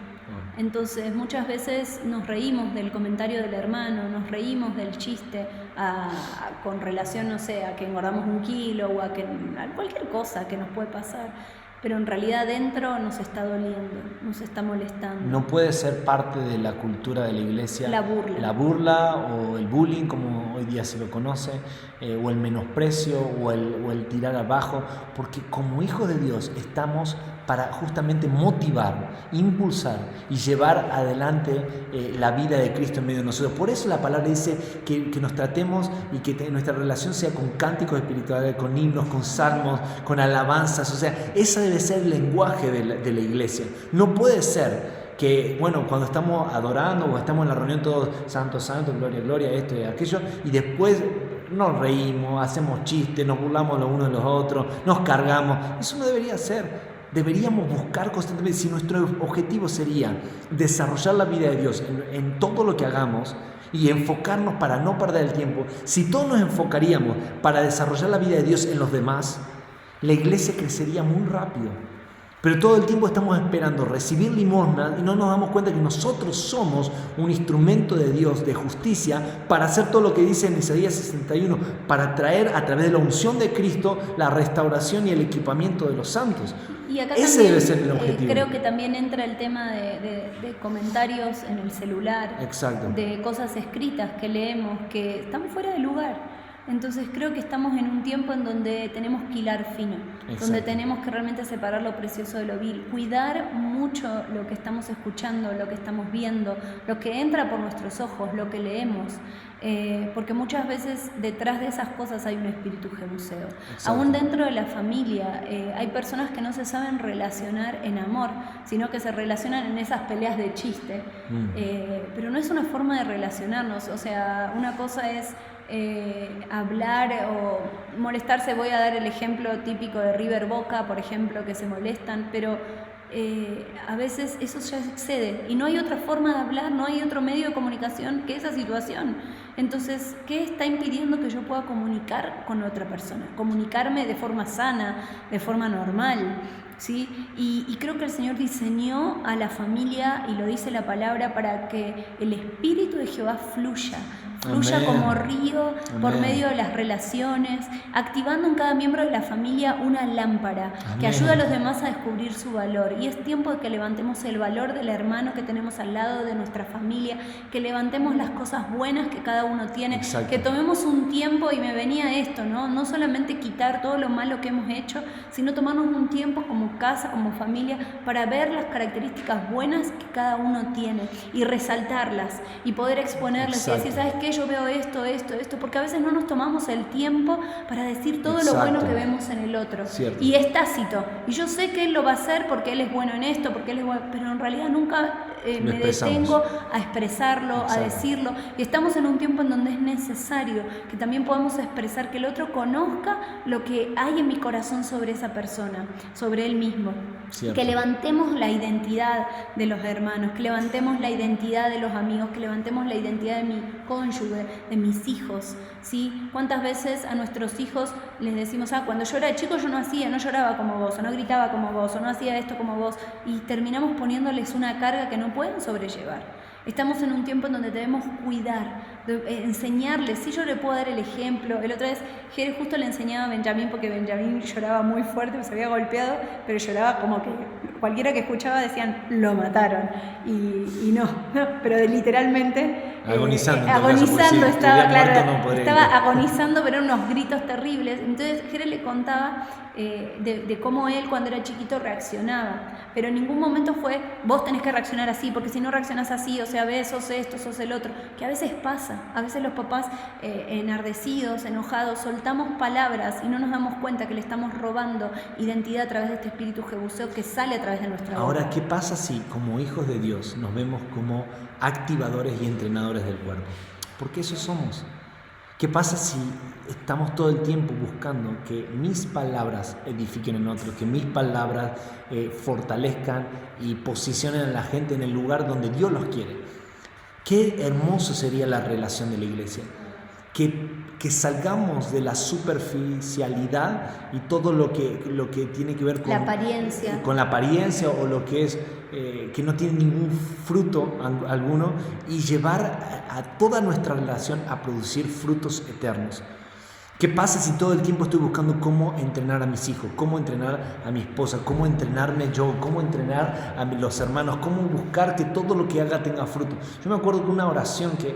Entonces muchas veces nos reímos del comentario del hermano, nos reímos del chiste con relación, no sé, a que engordamos 1 kilo o a cualquier cosa que nos puede pasar, pero en realidad dentro nos está doliendo, nos está molestando. No puede ser parte de la cultura de la iglesia la burla o el bullying, como hoy día se lo conoce, o el menosprecio o el tirar abajo, porque como hijos de Dios estamos para justamente motivar, impulsar y llevar adelante la vida de Cristo en medio de nosotros. Por eso la palabra dice que nos tratemos y que nuestra relación sea con cánticos espirituales, con himnos, con salmos, con alabanzas. O sea, ese debe ser el lenguaje de la iglesia. No puede ser que, bueno, cuando estamos adorando o estamos en la reunión todos, santo, santo, gloria, gloria, esto y aquello, y después nos reímos, hacemos chistes, nos burlamos los unos de los otros, nos cargamos. Eso no debería ser. Deberíamos buscar constantemente, si nuestro objetivo sería desarrollar la vida de Dios en todo lo que hagamos y enfocarnos para no perder el tiempo, si todos nos enfocaríamos para desarrollar la vida de Dios en los demás, la iglesia crecería muy rápido. Pero todo el tiempo estamos esperando recibir limosna y no nos damos cuenta que nosotros somos un instrumento de Dios, de justicia, para hacer todo lo que dice en Isaías 61, para traer a través de la unción de Cristo la restauración y el equipamiento de los santos. Y acá ese también, debe ser el objetivo. Creo que también entra el tema de comentarios en el celular. Exacto. De cosas escritas que leemos que están fuera de lugar. Entonces creo que estamos en un tiempo en donde tenemos que hilar fino, Exacto. donde tenemos que realmente separar lo precioso de lo vil, cuidar mucho lo que estamos escuchando, lo que estamos viendo, lo que entra por nuestros ojos, lo que leemos, porque muchas veces detrás de esas cosas hay un espíritu jebuseo. Aún dentro de la familia hay personas que no se saben relacionar en amor, sino que se relacionan en esas peleas de chiste, pero no es una forma de relacionarnos. O sea, una cosa es hablar o molestarse. Voy a dar el ejemplo típico de River Boca, por ejemplo, que se molestan, pero a veces eso ya excede y no hay otra forma de hablar, no hay otro medio de comunicación que esa situación. Entonces, ¿qué está impidiendo que yo pueda comunicar con otra persona? Comunicarme de forma sana, de forma normal. ¿sí? Y creo que el Señor diseñó a la familia, y lo dice la palabra, para que el Espíritu de Jehová fluya Amén. como río por Amén. medio de las relaciones, activando en cada miembro de la familia una lámpara que Amén. ayuda a los demás a descubrir su valor. Y es tiempo de que levantemos el valor del hermano que tenemos al lado, de nuestra familia, que levantemos las cosas buenas que cada uno tiene, Exacto. que tomemos un tiempo, y me venía esto, no solamente quitar todo lo malo que hemos hecho, sino tomarnos un tiempo como casa, como familia, para ver las características buenas que cada uno tiene y resaltarlas y poder exponerlas. Exacto. Y decir, ¿sabes qué? Yo veo esto, porque a veces no nos tomamos el tiempo para decir todo Exacto. lo bueno que vemos en el otro. Cierto. Y es tácito. Y yo sé que él lo va a hacer porque él es bueno en esto, porque él es bueno, pero en realidad nunca me detengo a expresarlo, Exacto. a decirlo. Y estamos en un tiempo en donde es necesario que también podamos expresar, que el otro conozca lo que hay en mi corazón sobre esa persona, sobre él mismo. Cierto. Que levantemos la identidad de los hermanos, que levantemos la identidad de los amigos, que levantemos la identidad de mi cónyuge, de mis hijos, ¿sí? ¿Cuántas veces a nuestros hijos les decimos, cuando yo era chico yo no lloraba como vos, o no gritaba como vos, o no hacía esto como vos, y terminamos poniéndoles una carga que no pueden sobrellevar? Estamos en un tiempo en donde debemos cuidar, enseñarles. Si yo le puedo dar el ejemplo, el otra vez Jere justo le enseñaba a Benjamín, porque Benjamín lloraba muy fuerte, se había golpeado, pero lloraba como que cualquiera que escuchaba decían, lo mataron. Y no, pero literalmente agonizando, estaba, claro, estaba agonizando, pero eran unos gritos terribles. Entonces Jere le contaba de cómo él cuando era chiquito reaccionaba, pero en ningún momento fue, vos tenés que reaccionar así, porque si no reaccionás así, o sea, ves, sos esto, sos el otro, que a veces pasa, a veces los papás enardecidos, enojados, soltamos palabras y no nos damos cuenta que le estamos robando identidad a través de este espíritu jebuseo que sale a través de nuestra boca. Ahora, ¿qué pasa si como hijos de Dios nos vemos como activadores y entrenadores del cuerpo? Porque eso somos. ¿Qué pasa si estamos todo el tiempo buscando que mis palabras edifiquen en otros, que mis palabras fortalezcan y posicionen a la gente en el lugar donde Dios los quiere? Qué hermoso sería la relación de la iglesia. Que salgamos de la superficialidad y todo lo que tiene que ver con la apariencia o lo que es que no tiene ningún fruto alguno, y llevar a toda nuestra relación a producir frutos eternos. ¿Qué pasa si todo el tiempo estoy buscando cómo entrenar a mis hijos, cómo entrenar a mi esposa, cómo entrenarme yo, cómo entrenar a los hermanos, cómo buscar que todo lo que haga tenga fruto? Yo me acuerdo que una oración que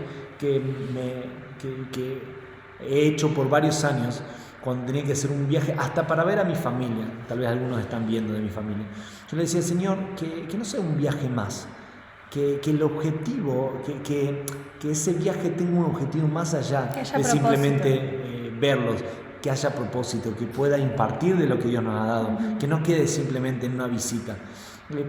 he hecho por varios años, cuando tenía que hacer un viaje, hasta para ver a mi familia, tal vez algunos están viendo de mi familia, yo le decía, Señor, que no sea un viaje más, que el objetivo, que ese viaje tenga un objetivo más allá de simplemente verlos, que haya propósito, que pueda impartir de lo que Dios nos ha dado, que no quede simplemente en una visita.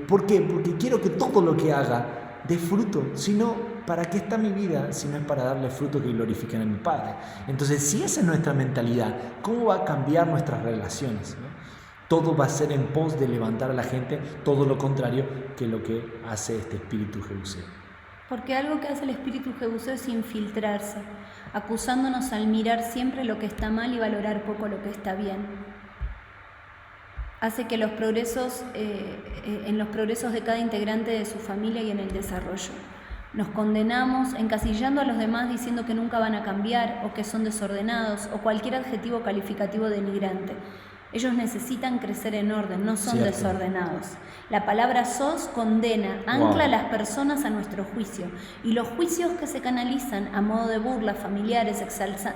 ¿Por qué? Porque quiero que todo lo que haga dé fruto, sino ¿para qué está mi vida si no es para darle fruto que glorifiquen a mi Padre? Entonces, si esa es nuestra mentalidad, ¿cómo va a cambiar nuestras relaciones, ¿no? Todo va a ser en pos de levantar a la gente, todo lo contrario que lo que hace este espíritu jebuseo. Porque algo que hace el espíritu jebuseo es infiltrarse, acusándonos al mirar siempre lo que está mal y valorar poco lo que está bien. Hace que los progresos, en los progresos de cada integrante de su familia y en el desarrollo. Nos condenamos encasillando a los demás diciendo que nunca van a cambiar o que son desordenados o cualquier adjetivo calificativo denigrante. Ellos necesitan crecer en orden, no son desordenados. La palabra sos condena, ancla a las personas a nuestro juicio. Y los juicios que se canalizan a modo de burlas familiares,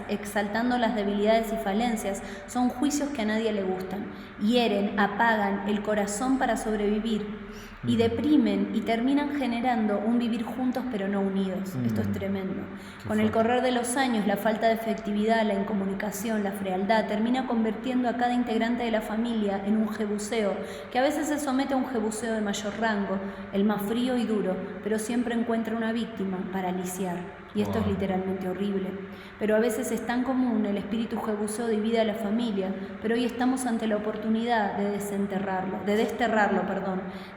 exaltando las debilidades y falencias, son juicios que a nadie le gustan. Hieren, apagan el corazón para sobrevivir y deprimen y terminan generando un vivir juntos pero no unidos. Esto es tremendo. Con el correr de los años, la falta de efectividad, la incomunicación, la frialdad termina convirtiendo a cada integrante de la familia en un jebuseo, que a veces se somete a un jebuseo de mayor rango, el más frío y duro, pero siempre encuentra una víctima para aliciar. Y esto es literalmente horrible. Pero a veces es tan común, el espíritu jebuseo divide a la familia, pero hoy estamos ante la oportunidad de desterrarlo,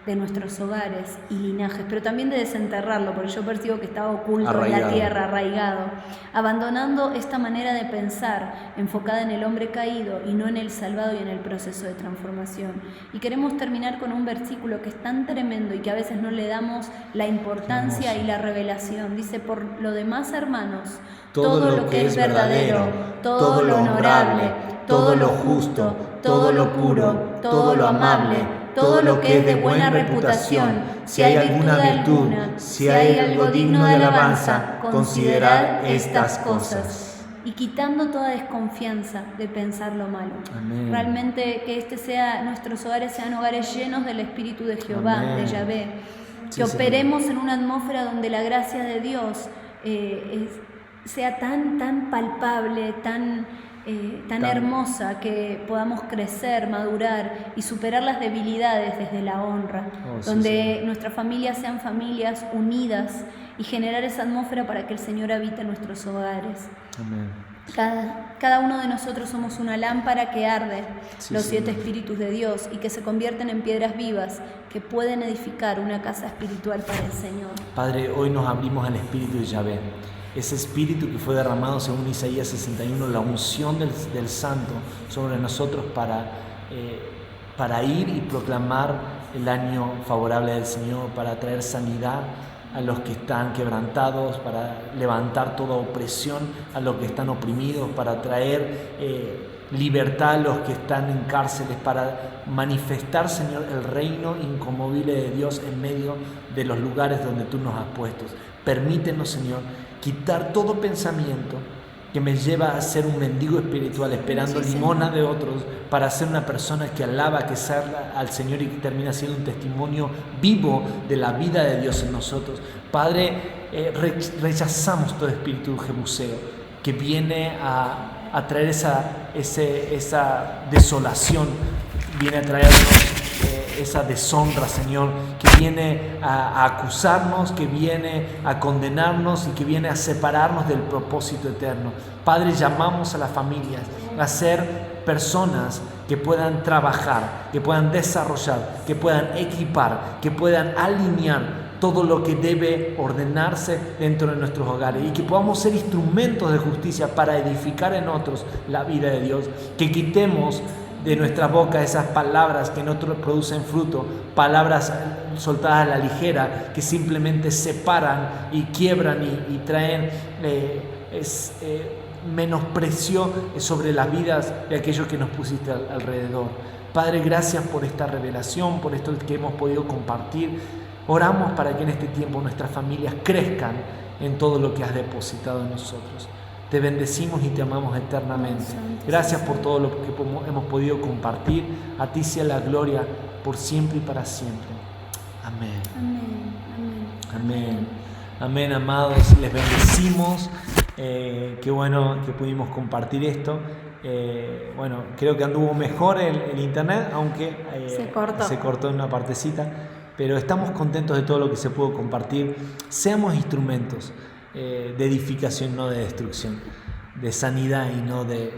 de nuestros hogares y linajes, pero también de desenterrarlo, porque yo percibo que estaba oculto en la tierra, arraigado, abandonando esta manera de pensar enfocada en el hombre caído y no en el salvado y en el proceso de transformación. Y queremos terminar con un versículo que es tan tremendo y que a veces no le damos la importancia y la revelación. Dice: por lo demás, hermanos, todo lo que es verdadero, todo lo honorable, todo lo justo, todo lo puro, todo lo amable, todo lo que es de buena reputación, si hay alguna virtud, si hay algo digno de alabanza, considerad estas cosas. Y quitando toda desconfianza de pensar lo malo. Amén. Realmente que nuestros hogares sean hogares llenos del Espíritu de Jehová, Amén. de Yahvé. Sí, que operemos en una atmósfera donde la gracia de Dios sea tan palpable, tan hermosa, que podamos crecer, madurar y superar las debilidades desde la honra, donde nuestras familias sean familias unidas y generar esa atmósfera para que el Señor habite en nuestros hogares. Amén. Cada uno de nosotros somos una lámpara que arde, los 7 espíritus de Dios, y que se convierten en piedras vivas que pueden edificar una casa espiritual para el Señor. Padre, hoy nos abrimos al Espíritu de Yahvé, ese Espíritu que fue derramado según Isaías 61, la unción del Santo sobre nosotros para ir y proclamar el año favorable del Señor, para traer sanidad a los que están quebrantados, para levantar toda opresión a los que están oprimidos, para traer libertad a los que están en cárceles, para manifestar, Señor, el reino inconmovible de Dios en medio de los lugares donde tú nos has puesto. Permítenos, Señor, quitar todo pensamiento que me lleva a ser un mendigo espiritual, esperando limosna de otros, para ser una persona que alaba, que salva al Señor y que termina siendo un testimonio vivo de la vida de Dios en nosotros. Padre, rechazamos todo espíritu jebuseo que viene a traer esa desolación, viene a traernos esa deshonra, Señor, que viene a acusarnos, que viene a condenarnos y que viene a separarnos del propósito eterno. Padre, llamamos a las familias a ser personas que puedan trabajar, que puedan desarrollar, que puedan equipar, que puedan alinear todo lo que debe ordenarse dentro de nuestros hogares, y que podamos ser instrumentos de justicia para edificar en otros la vida de Dios, que quitemos de nuestra boca esas palabras que no producen fruto, palabras soltadas a la ligera, que simplemente separan y quiebran y traen menosprecio sobre las vidas de aquellos que nos pusiste alrededor. Padre, gracias por esta revelación, por esto que hemos podido compartir. Oramos para que en este tiempo nuestras familias crezcan en todo lo que has depositado en nosotros. Te bendecimos y te amamos eternamente. Gracias por todo lo que hemos podido compartir. A ti sea la gloria por siempre y para siempre. Amén. Amén. Amén, amados. Les bendecimos. Qué bueno que pudimos compartir esto. Bueno, creo que anduvo mejor el internet, aunque se cortó en una partecita. Pero estamos contentos de todo lo que se pudo compartir. Seamos instrumentos de edificación, no de destrucción, de sanidad y no de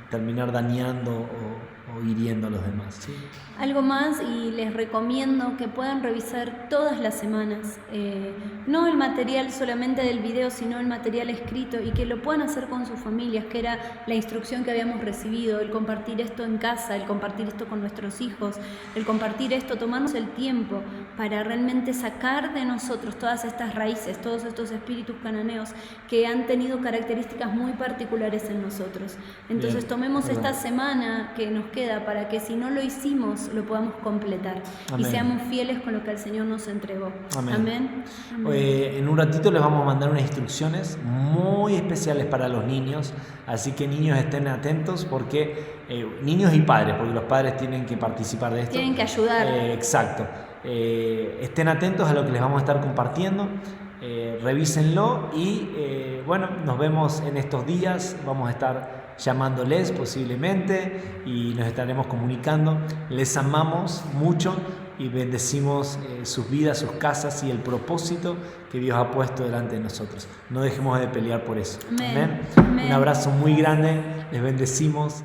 terminar dañando o hiriendo a los demás, ¿sí? Algo más, y les recomiendo que puedan revisar todas las semanas, no el material solamente del video, sino el material escrito, y que lo puedan hacer con sus familias, que era la instrucción que habíamos recibido, el compartir esto en casa, el compartir esto con nuestros hijos, el compartir esto, tomarnos el tiempo para realmente sacar de nosotros todas estas raíces, todos estos espíritus cananeos que han tenido características muy particulares en nosotros. Entonces tomemos esta semana que nos queda para que, si no lo hicimos, lo podamos completar. Amén. Y seamos fieles con lo que el Señor nos entregó. Amén. Amén. En un ratito les vamos a mandar unas instrucciones muy especiales para los niños, así que niños, estén atentos, porque niños y padres, porque los padres tienen que participar de esto, tienen que ayudar. Exacto. Estén atentos a lo que les vamos a estar compartiendo. Revísenlo y bueno, nos vemos en estos días. Vamos a estar llamándoles posiblemente y nos estaremos comunicando. Les amamos mucho. y bendecimos sus vidas, sus casas y el propósito que Dios ha puesto delante de nosotros. No dejemos de pelear por eso. Amén. Amén. Un abrazo muy grande, les bendecimos.